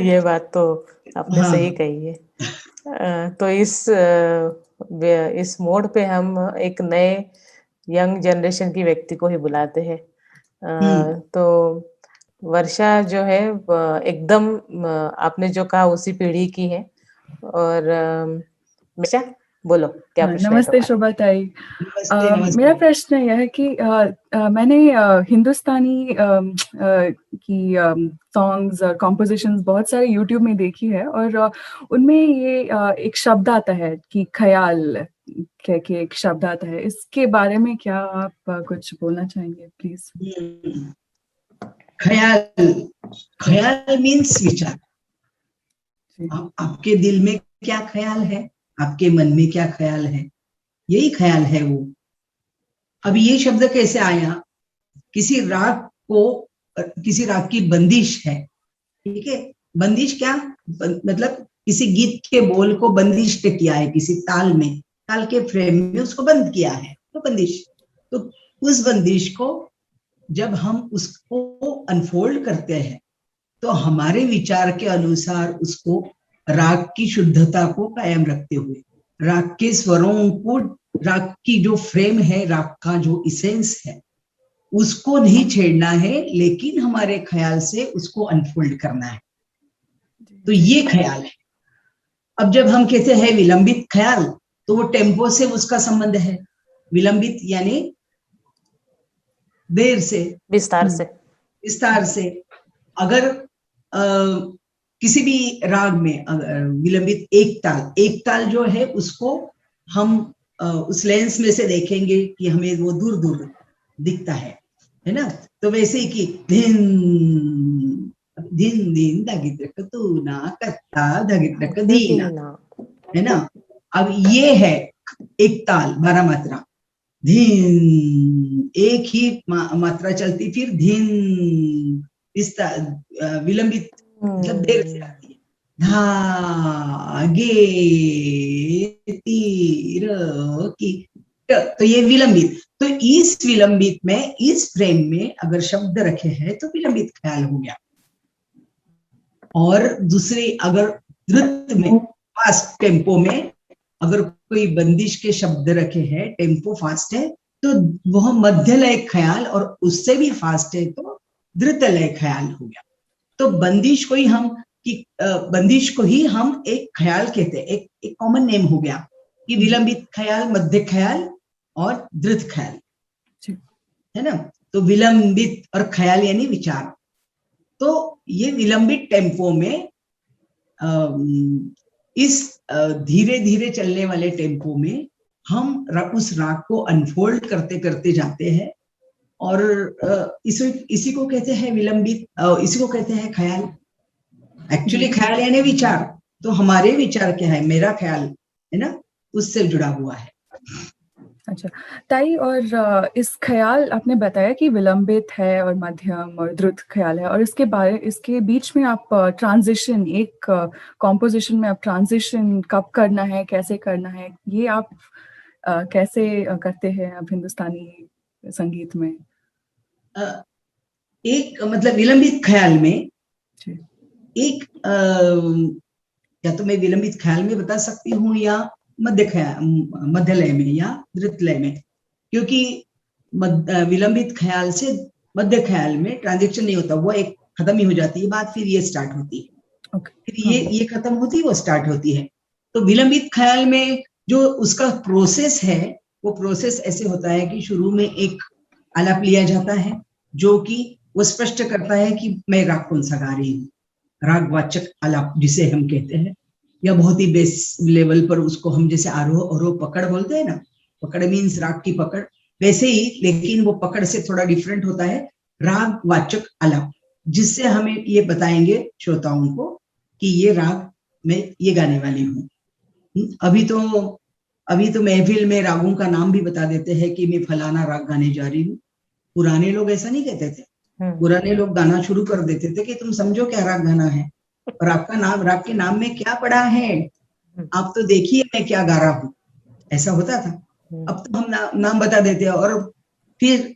ये बात तो आपने सही कही है। तो इस मोड़ पे हम एक नए यंग जनरेशन की व्यक्ति को ही बुलाते हैं। तो वर्षा जो है एकदम आपने जो कहा उसी पीढ़ी की है। और वर्षा बोलो क्या प्रश्न है? नमस्ते शोभा ताई। मेरा प्रश्न यह है कि मैंने हिंदुस्तानी की सॉन्ग्स और कॉम्पोजिशंस बहुत सारे यूट्यूब में देखी है और उनमें ये एक शब्द आता है कि ख्याल के एक शब्द आता है, इसके बारे में क्या आप कुछ बोलना चाहेंगे प्लीज? ख्याल मीन्स विचार। आपके दिल में क्या ख्याल है, आपके मन में क्या ख्याल है, यही ख्याल है वो। अब ये शब्द कैसे आया? किसी राग की बंदिश है, ठीक है? बंदिश क्या मतलब किसी गीत के बोल को बंदिश किया है, किसी ताल में, ताल के फ्रेम में उसको बंद किया है, तो बंदिश। तो उस बंदिश को जब हम उसको अनफोल्ड करते हैं तो हमारे विचार के अनुसार उसको राग की शुद्धता को कायम रखते हुए, राग के स्वरों को, राग की जो फ्रेम है, राग का जो इसेंस है, उसको नहीं छेड़ना है, लेकिन हमारे ख्याल से उसको अनफोल्ड करना है। तो ये ख्याल है। अब जब हम कहते हैं विलंबित ख्याल, तो वो टेम्पो से उसका संबंध है। विलंबित यानी देर से, विस्तार से। अगर किसी भी राग में विलंबित एक ताल जो है उसको हम उस लेंस में से देखेंगे कि हमें वो दूर दूर दिखता है ना? तो वैसे ही कि धिन धिन धिन धागित्रक तू ना कत्ता धागित्रक दीना, है ना? अब ये है एक ताल 12 मात्रा, धिन एक ही मात्रा चलती, फिर धिन विलंबित मतलब देर से आती है, धा गे तीर की, तो ये विलंबित। तो इस विलंबित में, इस फ्रेम में अगर शब्द रखे हैं तो विलंबित ख्याल हो गया। और दूसरे अगर द्रुत में, फास्ट टेम्पो में अगर कोई बंदिश के शब्द रखे हैं, टेम्पो फास्ट है तो वह मध्य लय ख्याल, और उससे भी फास्ट है तो द्रुत लय ख्याल हो गया। तो बंदिश को ही हम एक ख्याल कहते हैं, एक कॉमन नेम हो गया कि विलंबित ख्याल, मध्य ख्याल और द्रुत ख्याल, है ना? तो विलंबित और ख्याल यानी विचार। तो ये विलंबित टेम्पो में इस धीरे धीरे चलने वाले टेम्पो में हम उस राग को अनफोल्ड करते करते जाते हैं, और इसी को कहते हैं विलंबित, इसी को कहते हैं ख्याल। एक्चुअली ख्याल यानी विचार। तो हमारे विचार क्या है, मेरा ख्याल है ना, उससे जुड़ा हुआ है। अच्छा ताई, और इस ख्याल आपने बताया कि विलंबित है और मध्यम और द्रुत ख्याल है, और इसके बीच में आप ट्रांजिशन, एक कॉम्पोजिशन में आप ट्रांजिशन कब करना है, कैसे करना है, ये आप कैसे करते हैं आप हिंदुस्तानी संगीत में? एक मतलब विलंबित ख्याल में एक या तो मैं विलंबित ख्याल में बता सकती हूँ या मध्य लय में या द्रुत लय में, क्योंकि विलंबित ख्याल से मध्य ख्याल में ट्रांजेक्शन नहीं होता, वो एक खत्म ही हो जाती है बात, फिर ये स्टार्ट होती है, फिर ये खत्म होती है, वो स्टार्ट होती है। तो विलंबित ख्याल में जो उसका प्रोसेस है, वो प्रोसेस ऐसे होता है कि शुरू में एक आलाप लिया जाता है जो कि वो स्पष्ट करता है कि मैं राग कौन सा गा रही हूँ, रागवाचक आलाप जिसे हम कहते हैं। या बहुत ही बेस लेवल पर उसको हम जैसे आरोह अवरोह पकड़ बोलते हैं ना, पकड़ मीन्स राग की पकड़, वैसे ही, लेकिन वो पकड़ से थोड़ा डिफरेंट होता है राग वाचक आलाप, जिससे हमें ये बताएंगे श्रोताओं को कि ये राग मैं ये गाने वाली हूँ। अभी तो महफिल में रागों का नाम भी बता देते हैं कि मैं फलाना राग गाने जा रही हूँ। पुराने लोग ऐसा नहीं कहते थे, पुराने लोग गाना शुरू कर देते थे कि तुम समझो क्या राग गाना है और आपका नाम, राग के नाम में क्या पड़ा है, आप तो देखिए मैं क्या गा रहा हूँ, ऐसा होता था। अब तो हम नाम बता देते हैं और फिर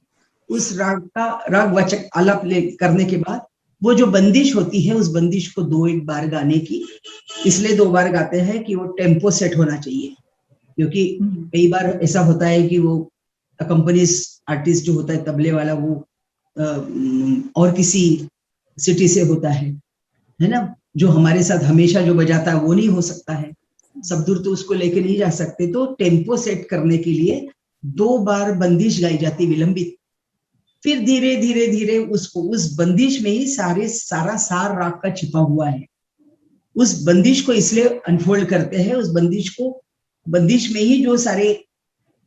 उस राग का राग वाचक आलाप करने के बाद वो जो बंदिश होती है, उस बंदिश को 2-1 बार गाने की, इसलिए 2 बार गाते हैं कि वो टेम्पो सेट होना चाहिए, क्योंकि कई बार ऐसा होता है कि वो अकम्पनीज आर्टिस्ट जो होता है तबले वाला, वो और किसी सिटी से होता है ना, जो हमारे साथ हमेशा जो बजाता है वो नहीं हो सकता है, सब दूर तो उसको लेके नहीं जा सकते, तो टेम्पो सेट करने के लिए 2 बार बंदिश गाई जाती विलंबित, फिर धीरे धीरे धीरे उसको, उस बंदिश में ही सारा सार राग का छिपा हुआ है। उस बंदिश को इसलिए अनफोल्ड करते हैं, उस बंदिश में ही जो सारे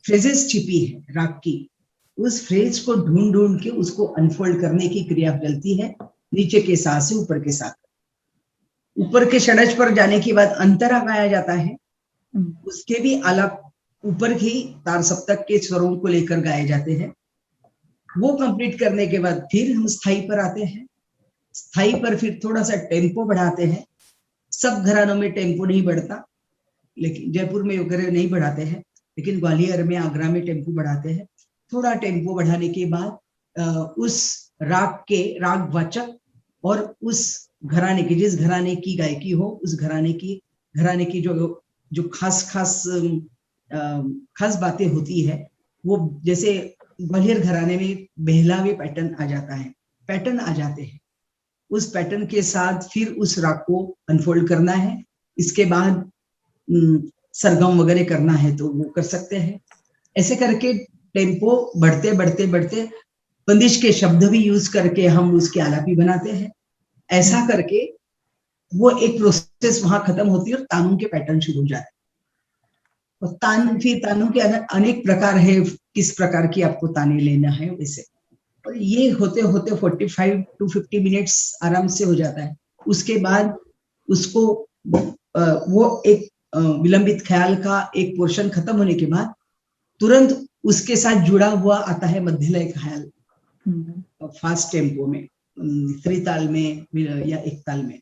फ्रेजेस छिपी है राग की, उस फ्रेज को ढूंढ ढूंढ के उसको अनफोल्ड करने की क्रिया चलती है, नीचे के साथ से ऊपर के साथ। ऊपर के षड्ज पर जाने के बाद अंतरा गाया जाता है, उसके भी आलाप ऊपर की तार सप्तक के स्वरों को लेकर गाए जाते हैं। वो कंप्लीट करने के बाद फिर हम स्थाई पर आते हैं, स्थाई पर फिर थोड़ा सा टेम्पो बढ़ाते हैं। सब घरानों में टेम्पो नहीं बढ़ता, लेकिन जयपुर में वगैरह नहीं बढ़ाते हैं, लेकिन ग्वालियर में, आगरा में टेम्पो बढ़ाते हैं। थोड़ा टेम्पो बढ़ाने के बाद उस राग के राग वाचक और उस घराने की, जिस घराने की गायकी हो, उस घराने की जो खास बातें होती है, वो जैसे ग्वालियर घराने में बहलावे पैटर्न आ जाता है, पैटर्न आ जाते हैं, उस पैटर्न के साथ फिर उस राग को अनफोल्ड करना है। इसके बाद सरगम वगैरह करना है तो वो कर सकते हैं। ऐसे करके टेम्पो बढ़ते बढ़ते बढ़ते बंदिश के शब्द भी यूज करके हम उसके आलापी बनाते हैं। ऐसा करके वो एक प्रोसेस वहां खत्म होती है और तानों के पैटर्न शुरू हो जाते हैं। और फिर तानों के अनेक प्रकार है, किस प्रकार की आपको ताने लेना है वैसे, और ये होते होते 45 to 50 मिनट्स आराम से हो जाता है। उसके बाद उसको वो एक विलंबित ख्याल का एक पोर्शन खत्म होने के बाद तुरंत उसके साथ जुड़ा हुआ आता है मध्यलय ख्याल, फास्ट टेम्पो में, त्रिताल में या एक ताल में,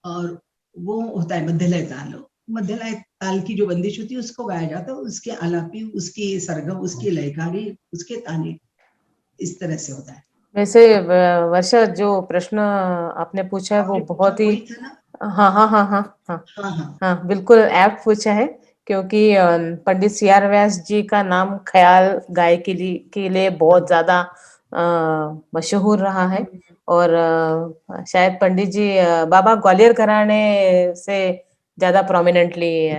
और वो होता है मध्यलय ताल। मध्यलय ताल की जो बंदिश होती है उसको गाया जाता है, उसके आलापी, उसकी सरगम, उसकी लयकारी, उसके ताने, इस तरह से होता है। वैसे वर्षा, जो प्रश्न आपने पूछा है वो बहुत ही, हाँ बिल्कुल ऐप्ट पूछा है, क्योंकि पंडित CR व्यास जी का नाम ख्याल गायकी के लिए बहुत ज्यादा मशहूर रहा है, और शायद पंडित जी बाबा ग्वालियर घराने से ज्यादा प्रोमिनेंटली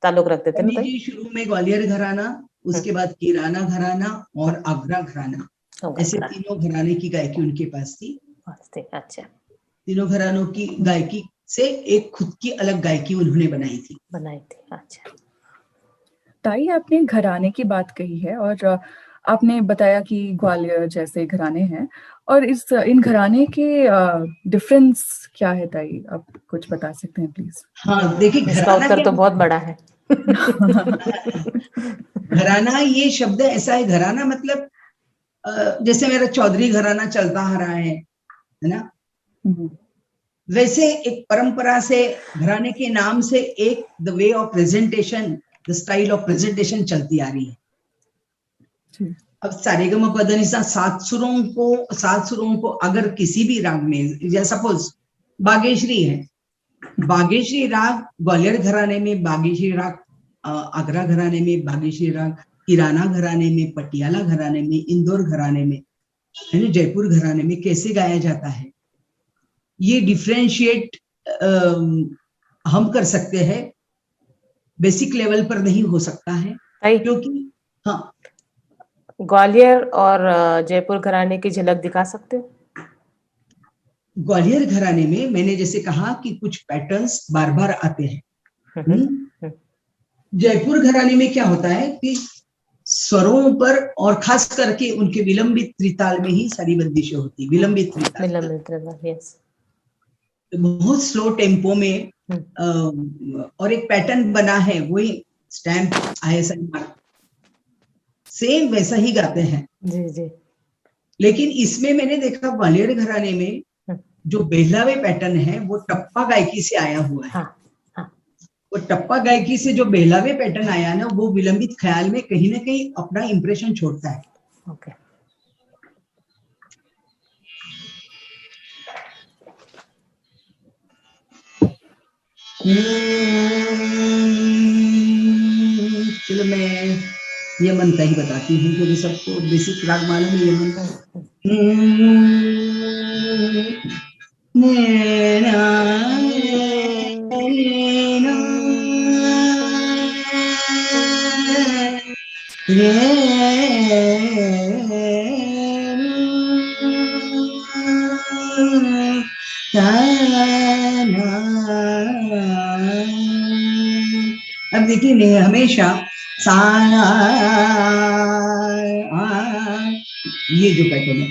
ताल्लुक रखते थे ना। पंडित जी शुरू में ग्वालियर घराना, उसके बाद किराना घराना और आगरा घराना, ऐसे तीनों घराने की गायकी उनके पास थी। अच्छा, तीनों घरानों की गायकी से एक खुद की अलग गायकी उन्होंने बनाई थी। अच्छा। ताई, आपने घराने की बात कही है और आपने बताया कि ग्वालियर जैसे घराने हैं, और इन घराने के डिफरेंस क्या है ताई, आप कुछ बता सकते हैं प्लीज? हाँ देखिए, इसका उत्तर तो बहुत बड़ा है। घराना ये शब्द ऐसा है, घराना मतलब जैसे मेरा चौधरी घराना चलता आ रहा है ना, वैसे एक परंपरा से घराने के नाम से एक the way of presentation, the style of presentation चलती आ रही है। अब सारेगमपधनिसा 7 सुरों को अगर किसी भी राग में, या सपोज बागेश्वरी है, बागेश्वरी राग ग्वालियर घराने में, बागेश्वरी राग आगरा घराने में, बागेश्वरी राग किराना घराने में, पटियाला घराने में, इंदौर घराने में, है ना, जयपुर घराने में कैसे गाया जाता है, ये डिफरेंशिएट हम कर सकते हैं, बेसिक लेवल पर नहीं हो सकता है, क्योंकि हाँ, ग्वालियर और जयपुर घराने की झलक दिखा सकते हो? ग्वालियर घराने में मैंने जैसे कहा कि कुछ पैटर्न्स बार बार आते हैं। जयपुर घराने में क्या होता है कि स्वरों पर और खास करके उनके विलंबित त्रिताल में ही सारी बंदिशें होती, विलंबित त्रिताल, यस, बहुत स्लो टेम्पो में और एक पैटर्न बना है, वही स्टैम्प ISI मार्क, सेम वैसा ही गाते हैं जी जी। लेकिन इसमें मैंने देखा ग्वालियर घराने में जो बेहलावे पैटर्न है वो टप्पा गायकी से आया हुआ है। हाँ, वो टप्पा गायकी से जो बेहलावे पैटर्न आया ना, वो विलंबित ख्याल में कहीं ना कहीं अपना इंप्रेशन छोड़ता है। ओके। चलो मैं यमन का ही बताती हूँ क्योंकि सबको बेसिक राग मालूम है यमन का। अब देखिए हमेशा सा, ये जो पैटर्न है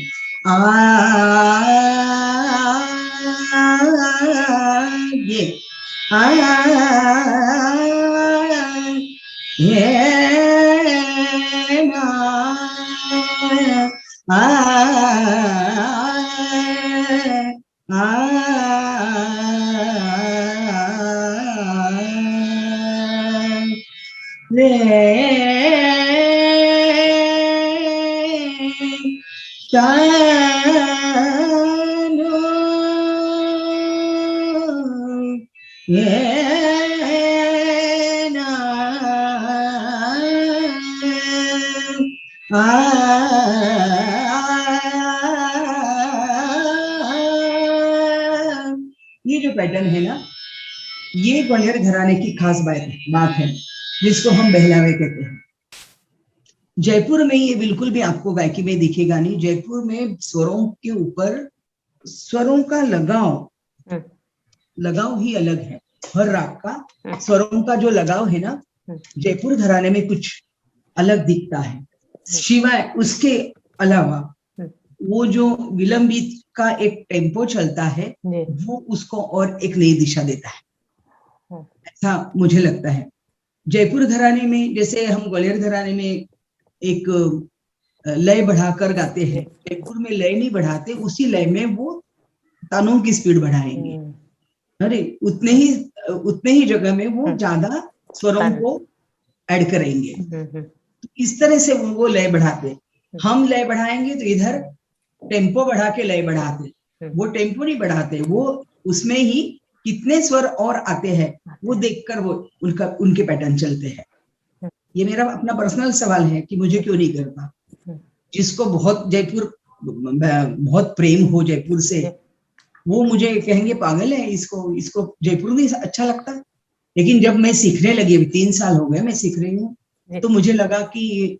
ये ये जो पैटर्न है ना, ये ग्वालियर घराने की खास बात है जिसको हम बहलावे कहते हैं। जयपुर में ये बिल्कुल भी आपको गायकी में दिखेगा नहीं। जयपुर में स्वरों के ऊपर स्वरों का लगाव ही अलग है। हर राग का स्वरों का जो लगाव है ना, जयपुर घराने में कुछ अलग दिखता है। सिवाय उसके अलावा वो जो विलंबित का एक टेम्पो चलता है वो उसको और एक नई दिशा देता है, ऐसा मुझे लगता है। जयपुर घराने में जैसे हम ग्वालियर घराने में एक लय बढ़ाकर गाते हैं, जयपुर में लय नहीं बढ़ाते, उसी लय में वो तानों की स्पीड बढ़ाएंगे। अरे उतने ही जगह में वो ज्यादा स्वरों को ऐड करेंगे। इस तरह से वो लय बढ़ाते। हम लय बढ़ाएंगे तो इधर टेम्पो बढ़ा के लय बढ़ाते, वो टेम्पो नहीं बढ़ाते, वो उसमें ही कितने स्वर और आते हैं वो देखकर वो उनके पैटर्न चलते हैं। ये मेरा अपना पर्सनल सवाल है कि मुझे क्यों नहीं करता। जिसको बहुत बहुत प्रेम हो जयपुर से, वो मुझे कहेंगे पागल है, इसको जयपुर नहीं अच्छा लगता। लेकिन जब मैं सीखने लगी, अभी 3 साल हो गए मैं सीख रही हूँ, तो मुझे लगा कि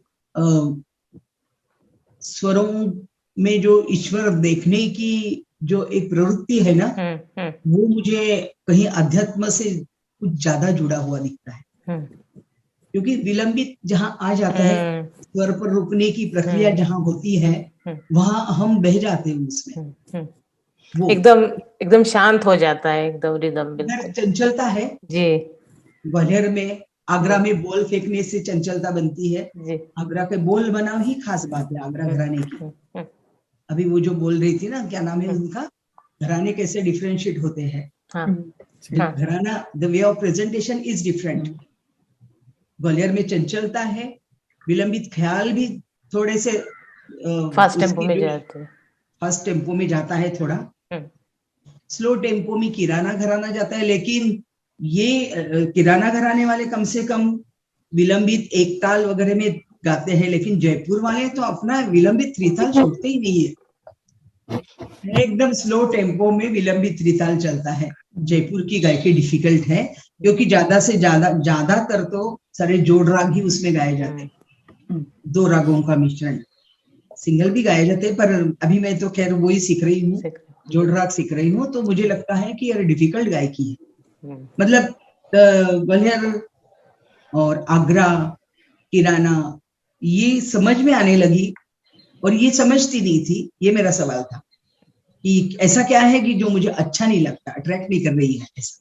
स्वरों में जो ईश्वर देखने की जो एक प्रवृत्ति है ना, वो मुझे कहीं अध्यात्म से कुछ ज्यादा जुड़ा हुआ दिखता है। क्योंकि विलंबित जहां आ जाता है, स्वर पर रुकने की प्रक्रिया जहां होती है, वहां हम बह जाते हैं उसमें। वो एकदम शांत हो जाता है, एकदम रिदम। चंचलता है जी। ग्वालियर में, आगरा में बोल फेंकने से चंचलता बनती है। आगरा के बोल बना ही खास बात है आगरा घराने की। अभी वो जो बोल रही थी ना, क्या नाम है उनका, घराने कैसे डिफरेंशिएट होते हैं। घराना, the way of presentation is different. Gwalior में चंचलता है, विलंबित ख्याल भी थोड़े से फास्ट टेम्पो में जाते हैं, फास्ट टेम्पो में जाता है, थोड़ा स्लो टेम्पो में किराना घराना जाता है। लेकिन ये किराना घराने वाले कम से कम विलंबित एक ताल वगैरह में गाते हैं, लेकिन जयपुर वाले तो अपना विलंबित त्रिताल छोड़ते ही नहीं है। एकदम स्लो टेम्पो में विलंबित त्रिताल चलता है। जयपुर की गायकी डिफिकल्ट है क्योंकि ज्यादातर तो सारे जोड़ राग ही उसमें गाए जाते हैं, 2 रागों का मिश्रण। सिंगल भी गाए जाते हैं, पर अभी मैं तो खैर वही सीख रही हूँ। जोड़ राग सीख रही हूँ, तो मुझे लगता है कि यार डिफिकल्ट गायकी है। मतलब ग्वालियर और आगरा, किराना, ये समझ में आने लगी, और ये समझती नहीं थी। ये मेरा सवाल था कि ऐसा क्या है कि जो मुझे अच्छा नहीं लगता, अट्रैक्ट नहीं कर रही है। ऐसा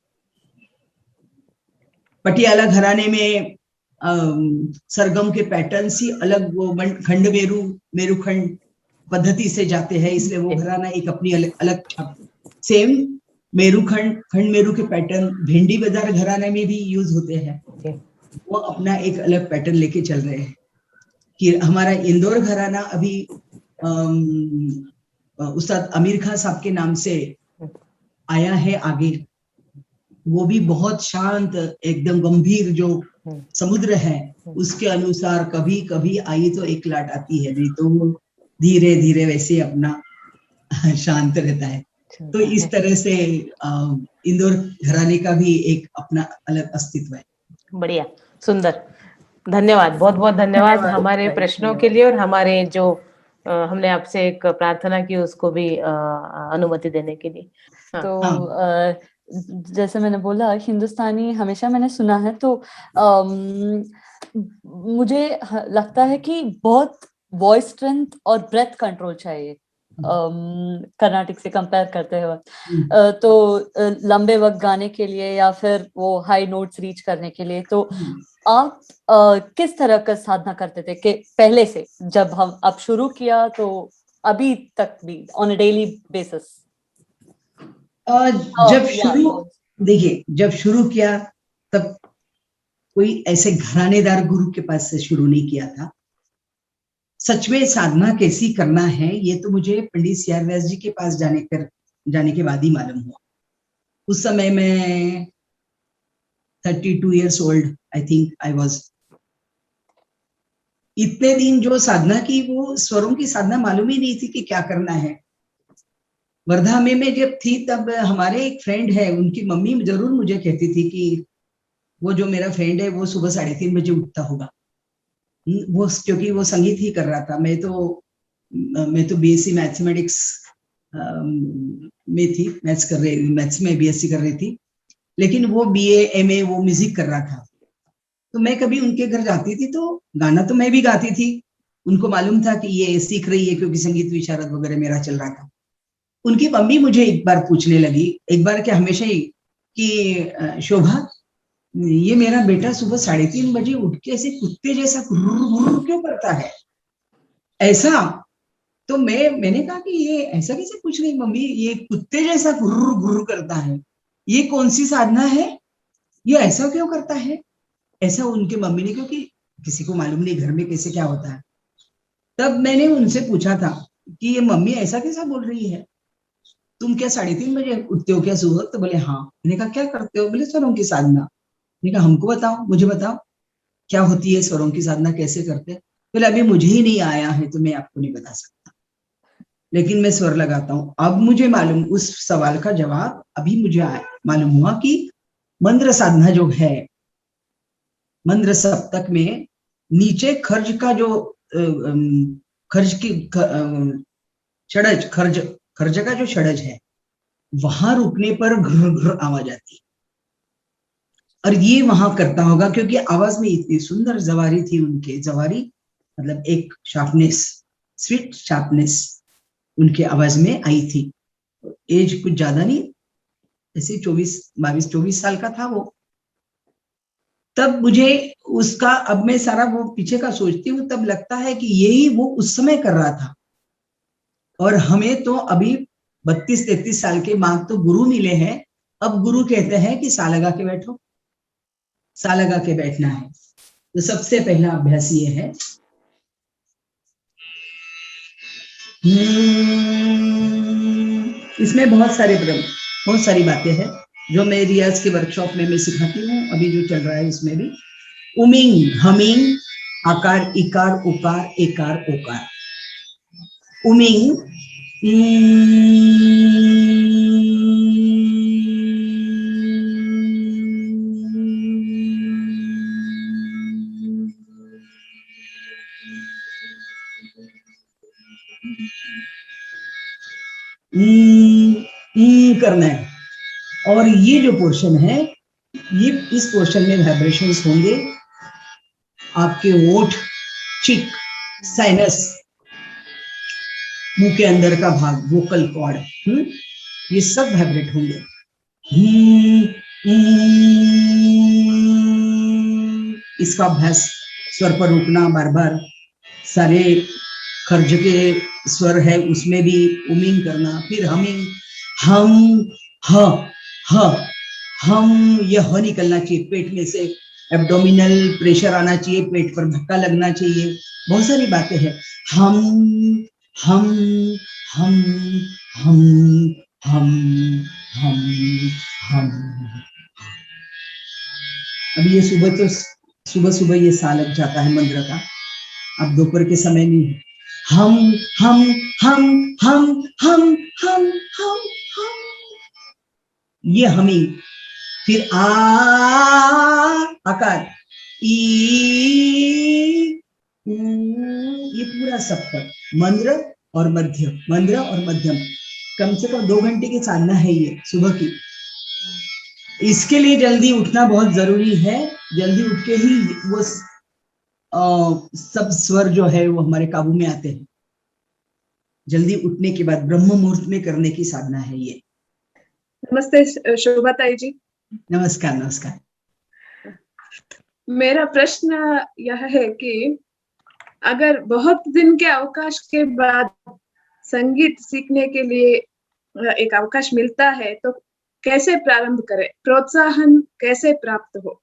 पटियाला घराने में सरगम के पैटर्न्स ही अलग, वो खंड मेरू मेरुखंड पद्धति से जाते हैं, इसलिए वो घराना एक अपनी अलग छाप। सेम मेरुखंड खंड मेरू के पैटर्न भिंडी बाजार घराने में भी यूज होते हैं, वो अपना एक अलग पैटर्न लेके चल रहे हैं। कि हमारा इंदौर घराना अभी उस्ताद आमिर खान साहब के नाम से आया है आगे, वो भी बहुत शांत, एकदम गंभीर, जो समुद्र है उसके अनुसार कभी कभी आई तो एक लाट आती है, नहीं तो वो धीरे धीरे वैसे अपना शांत रहता है। तो इस तरह से इंदौर घराने का भी एक अपना अलग अस्तित्व है। बढ़िया, सुंदर, धन्यवाद, बहुत बहुत धन्यवाद हमारे प्रश्नों के लिए, और हमारे जो हमने आपसे एक प्रार्थना की उसको भी अनुमति देने के लिए। तो जैसे मैंने बोला, हिंदुस्तानी हमेशा मैंने सुना है, तो मुझे लगता है कि बहुत वॉइस स्ट्रेंथ और ब्रेथ कंट्रोल चाहिए कर्नाटिक से कंपेयर करते हुए। तो लंबे वक्त गाने के लिए या फिर वो हाई नोट्स रीच करने के लिए, तो आप किस तरह का साधना करते थे कि पहले से, जब हम अब शुरू किया तो अभी तक भी ऑन अ डेली बेसिस? जब शुरू, देखिए जब शुरू किया तब कोई ऐसे घरानेदार गुरु के पास से शुरू नहीं किया था। सच में साधना कैसी करना है ये तो मुझे पंडित सीआर व्यास जी के पास जाने के बाद ही मालूम हुआ। उस समय मैं 32 years old, I think I was. इतने दिन जो साधना की, वो स्वरों की साधना मालूम ही नहीं थी कि क्या करना है। वर्धा में मैं जब थी तब हमारे एक फ्रेंड है, उनकी मम्मी जरूर मुझे कहती थी कि वो जो मेरा फ्रेंड है वो सुबह 3:30 बजे उठता होगा, वो क्योंकि वो संगीत ही कर रहा था। मैं तो बीएससी मैथमेटिक्स में थी, मैथ्स में बीएससी कर रही थी, लेकिन वो बीए एमए वो म्यूजिक कर रहा था। तो मैं कभी उनके घर जाती थी तो गाना तो मैं भी गाती थी। उनको मालूम था कि ये सीख रही है, क्योंकि संगीत विशारद वगैरह मेरा चल रहा था। उनकी मम्मी मुझे एक बार पूछने लगी, एक बार क्या हमेशा ही, कि शोभा, ये मेरा बेटा सुबह 3:30 बजे उठ के ऐसे कुत्ते जैसा गुर्र क्यों करता है ऐसा? तो मैंने कहा कि ये ऐसा कैसे पूछ रही मम्मी, ये कुत्ते जैसा गुर्र गुर्र करता है, ये कौन सी साधना है, ये ऐसा क्यों करता है? ऐसा उनके मम्मी ने, क्योंकि किसी को मालूम नहीं घर में कैसे क्या होता है। तब मैंने उनसे पूछा था कि ये मम्मी ऐसा कैसा बोल रही है, तुम क्या 3:30 बजे उठते हो क्या सुबह? तो बोले हाँ। मैंने कहा क्या करते हो? बोले स्वरों की साधना। मैंने कहा हमको बताओ, मुझे बताओ क्या होती है स्वरों की साधना, कैसे करते? बोले अभी मुझे ही नहीं आया है तो मैं आपको नहीं बता सकता, लेकिन मैं स्वर लगाता हूँ। अब मुझे मालूम, उस सवाल का जवाब अभी मुझे मालूम हुआ कि मंत्र साधना जो है, मंत्र सप्तक में नीचे खर्ज का जो खर्ज की षडज, खर्ज का जो षडज है, वहां रुकने पर घृ घृ आवाज आती है। और ये वहां करता होगा क्योंकि आवाज में इतनी सुंदर जवारी थी उनके। जवारी मतलब एक शार्पनेस, स्वीट शार्पनेस उनके आवाज में आई थी। एज कुछ ज्यादा नहीं, ऐसे 24 साल का था वो। तब मुझे उसका, अब मैं सारा वो पीछे का सोचती हूँ तब लगता है कि यही वो उस समय कर रहा था। और हमें तो अभी 32-33 साल के मां तो गुरु मिले हैं। अब गुरु कहते हैं कि सा लगा के बैठो, सा लगा के बैठना है। तो सबसे पहला अभ्यास ये है, इसमें बहुत सारी बातें हैं जो मैं रियाज के वर्कशॉप में मैं सिखाती हूँ। अभी जो चल रहा है इसमें भी उमिंग, हमिंग, आकार इकार उकार एकार ओकार। उमिंग करना है। और ये जो पोर्शन है, ये इस पोर्शन में वाइब्रेशंस होंगे, आपके ओठ, चिक, साइनस, मुंह के अंदर का भाग, वोकल कॉर्ड, ये सब वाइब्रेट होंगे। इसका अभ्यास, स्वर पर रुकना बार बार, सारे खर्ज के स्वर है उसमें भी उमिंग करना, फिर हमिंग, हम, ह, हम, यह ह निकलना चाहिए पेट में से, एब्डोमिनल प्रेशर आना चाहिए, पेट पर धक्का लगना चाहिए, बहुत सारी बातें हैं। हम हम हम हम हम हम हम। अभी ये सुबह सुबह ये सा लग जाता है मंत्र का, अब दोपहर के समय नहीं। हम हम हम हम हम हम हम हम, ये हमिंग। फिर आकार, ई, ये पूरा सप्तक, मंद्र और मध्यम, मंद्र और मध्यम, कम से कम 2 घंटे की साधना है ये सुबह की। इसके लिए जल्दी उठना बहुत जरूरी है, जल्दी उठ के ही वो सब स्वर जो है वो हमारे काबू में आते हैं। जल्दी उठने के बाद ब्रह्म मुहूर्त में करने की साधना है ये। नमस्ते शोभा ताई जी। नमस्कार नमस्कार। मेरा प्रश्न यह है कि अगर बहुत दिन के अवकाश के बाद संगीत सीखने के लिए एक अवकाश मिलता है तो कैसे प्रारंभ करें, प्रोत्साहन कैसे प्राप्त हो?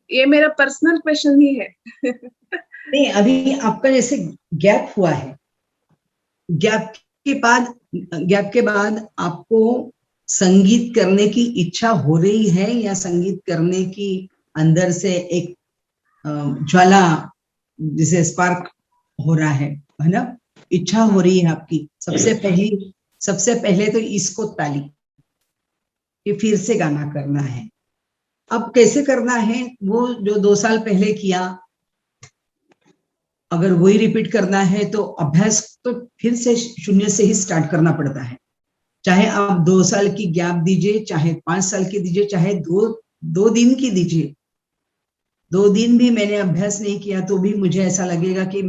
ये मेरा पर्सनल क्वेश्चन ही है। नहीं, अभी आपका जैसे गैप हुआ है, गैप के बाद आपको संगीत करने की इच्छा हो रही है, या संगीत करने की अंदर से एक ज्वाला जिसे स्पार्क हो रहा है ना, इच्छा हो रही है आपकी? सबसे पहले तो इसको ताली कि फिर से गाना करना है। अब कैसे करना है, वो जो 2 साल पहले किया, अगर वही रिपीट करना है तो अभ्यास तो फिर से शून्य से ही स्टार्ट करना पड़ता है। चाहे आप 2 साल की गैप दीजिए, चाहे 5 साल की दीजिए, चाहे दो दिन की दीजिए। 2 दिन भी मैंने अभ्यास नहीं किया तो भी मुझे ऐसा लगेगा कि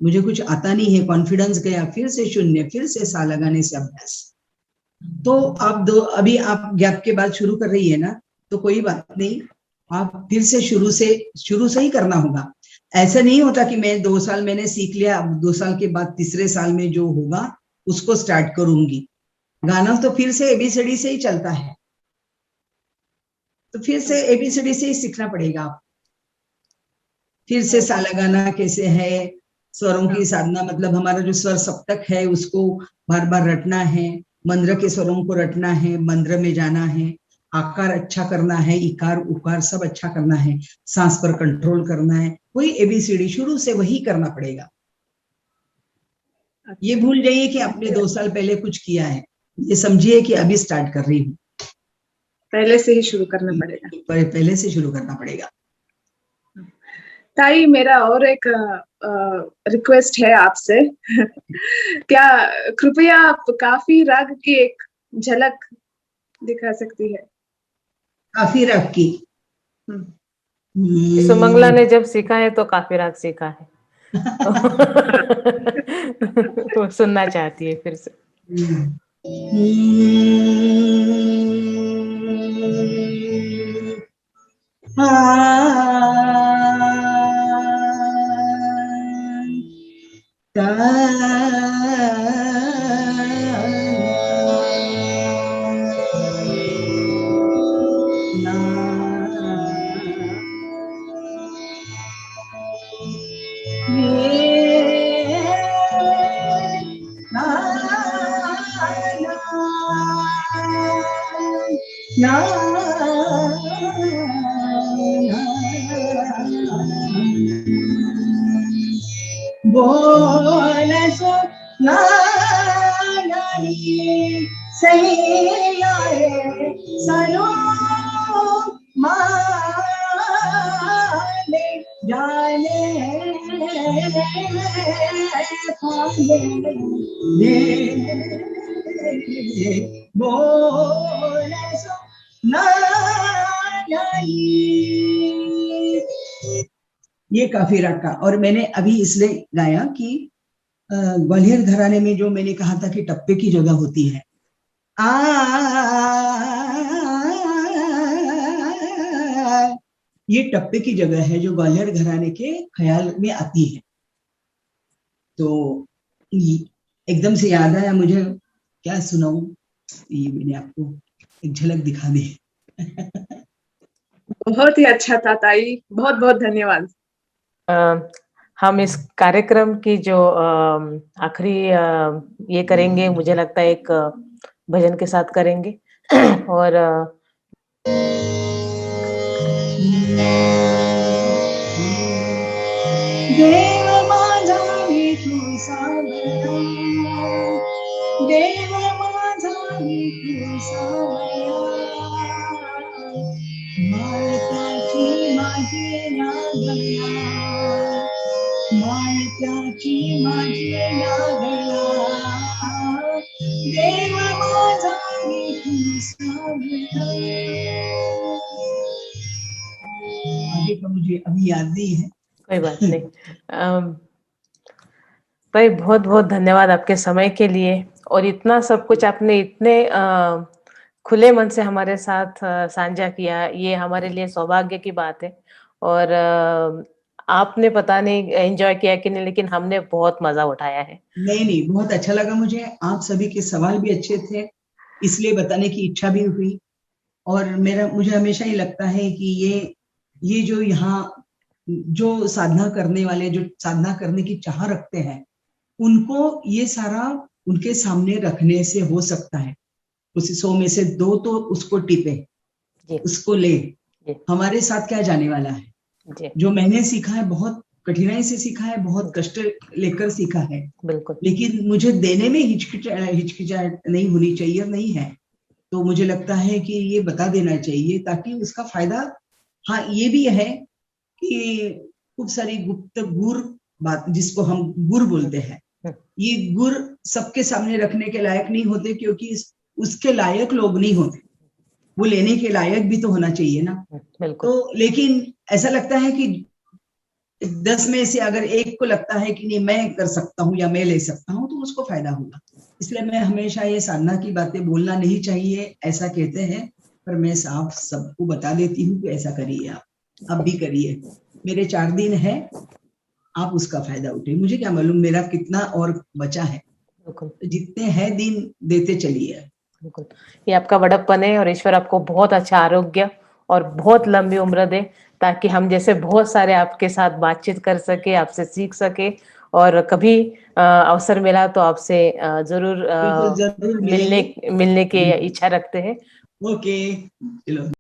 मुझे कुछ आता नहीं है, कॉन्फिडेंस गया, फिर से शून्य, फिर से सा लगाने से अभ्यास। तो अभी आप गैप के बाद शुरू कर रही है ना, तो कोई बात नहीं, आप फिर से शुरू से ही करना होगा। ऐसा नहीं होता कि मैं 2 साल मैंने सीख लिया, अब 2 साल के बाद तीसरे साल में जो होगा उसको स्टार्ट करूंगी। गाना तो फिर से एबीसीडी से ही चलता है, तो फिर से एबीसीडी से ही सीखना पड़ेगा। आप फिर से सा लगाना कैसे है, स्वरों की साधना, मतलब हमारा जो स्वर सप्तक है उसको बार बार रटना है, मंत्र के स्वरों को रटना है, मंत्र में जाना है, आकार अच्छा करना है, इकार उकार सब अच्छा करना है, सांस पर कंट्रोल करना है, वही एबीसीडी शुरू से वही करना पड़ेगा। ये भूल जाइए कि आपने 2 साल पहले कुछ किया है, ये समझिए कि अभी स्टार्ट कर रही हूँ। पहले से ही शुरू करना पड़ेगा। पहले से शुरू करना पड़ेगा। ताई, मेरा और एक रिक्वेस्ट है आपसे। क्या कृपया आप काफी राग की एक झलक दिखा सकती है? काफी राग की? सुमंगला ने जब सीखा है तो काफी राग सीखा है। वो सुनना चाहती है फिर से। बोल सो नानी सही आए सनो माने जाने बोले सो नारायणी। ये काफी राग का, और मैंने अभी इसलिए गाया कि ग्वालियर घराने में जो मैंने कहा था कि टप्पे की जगह होती है, ये टप्पे की जगह है जो ग्वालियर घराने के ख्याल में आती है। तो एकदम से याद आया मुझे, क्या सुनाऊं, ये मैंने आपको एक झलक दिखा दी। बहुत ही अच्छा था ताई, बहुत बहुत धन्यवाद। हम इस कार्यक्रम की जो आखिरी ये करेंगे, मुझे लगता है एक भजन के साथ करेंगे। और देव माझा विठू सावळा, देव माझा विठू सावळा, माळत्याची माझी लागला, माळत्याची माझी लागला, देव माझा विठू सावळा। आगे का मुझे अभी याद नहीं है। कोई बात नहीं। भाई बहुत बहुत धन्यवाद आपके समय के लिए, और इतना सब कुछ आपने इतने खुले मन से हमारे साथ साझा किया, ये हमारे लिए सौभाग्य की बात है। और आपने पता नहीं एंजॉय किया कि नहीं, लेकिन हमने बहुत मजा उठाया है। नहीं, बहुत अच्छा लगा मुझे, आप सभी के सवाल भी अच्छे थे, इसलिए बताने की इच्छा भी हुई। और मुझे हमेशा ही लगता है कि ये जो यहाँ जो साधना करने वाले, जो साधना करने की चाह रखते हैं, उनको ये सारा उनके सामने रखने से हो सकता है। उस 100 में से 2 तो उसको टिपे, उसको ले। हमारे साथ क्या जाने वाला है। जो मैंने सीखा है बहुत कठिनाई से सीखा है, बहुत कष्ट लेकर सीखा है, बिल्कुल, लेकिन मुझे देने में हिचकिचाहट नहीं होनी चाहिए, नहीं है। तो मुझे लगता है कि ये बता देना चाहिए, ताकि उसका फायदा, हाँ ये भी है कि खूब सारी गुप्त गुर बात, जिसको हम गुर बोलते हैं, ये गुर सबके सामने रखने के लायक नहीं होते, क्योंकि उसके लायक लोग नहीं होते, वो लेने के लायक भी तो होना चाहिए ना। तो लेकिन ऐसा लगता है कि 10 में से अगर एक को लगता है कि नहीं मैं कर सकता हूँ या मैं ले सकता हूँ, तो उसको फायदा होगा। इसलिए मैं हमेशा ये साधना की बातें बोलना नहीं चाहिए ऐसा कहते हैं, पर मैं साफ सबको बता देती हूँ कि ऐसा करिए, आप भी करिए। मेरे 4 दिन है, आप उसका फायदा उठाइए। मुझे क्या मालूम मेरा कितना और बचा है, जितने हैं दिन देते चलिए। बिल्कुल, ये आपका बड़प्पन है, और ईश्वर आपको बहुत अच्छा आरोग्य और बहुत लंबी उम्र दे, ताकि हम जैसे बहुत सारे आपके साथ बातचीत कर सके, आपसे सीख सके, और कभी अवसर मिला तो आपसे जरूर जरूर मिलने की इच्छा रखते हैं। ओके, चलो।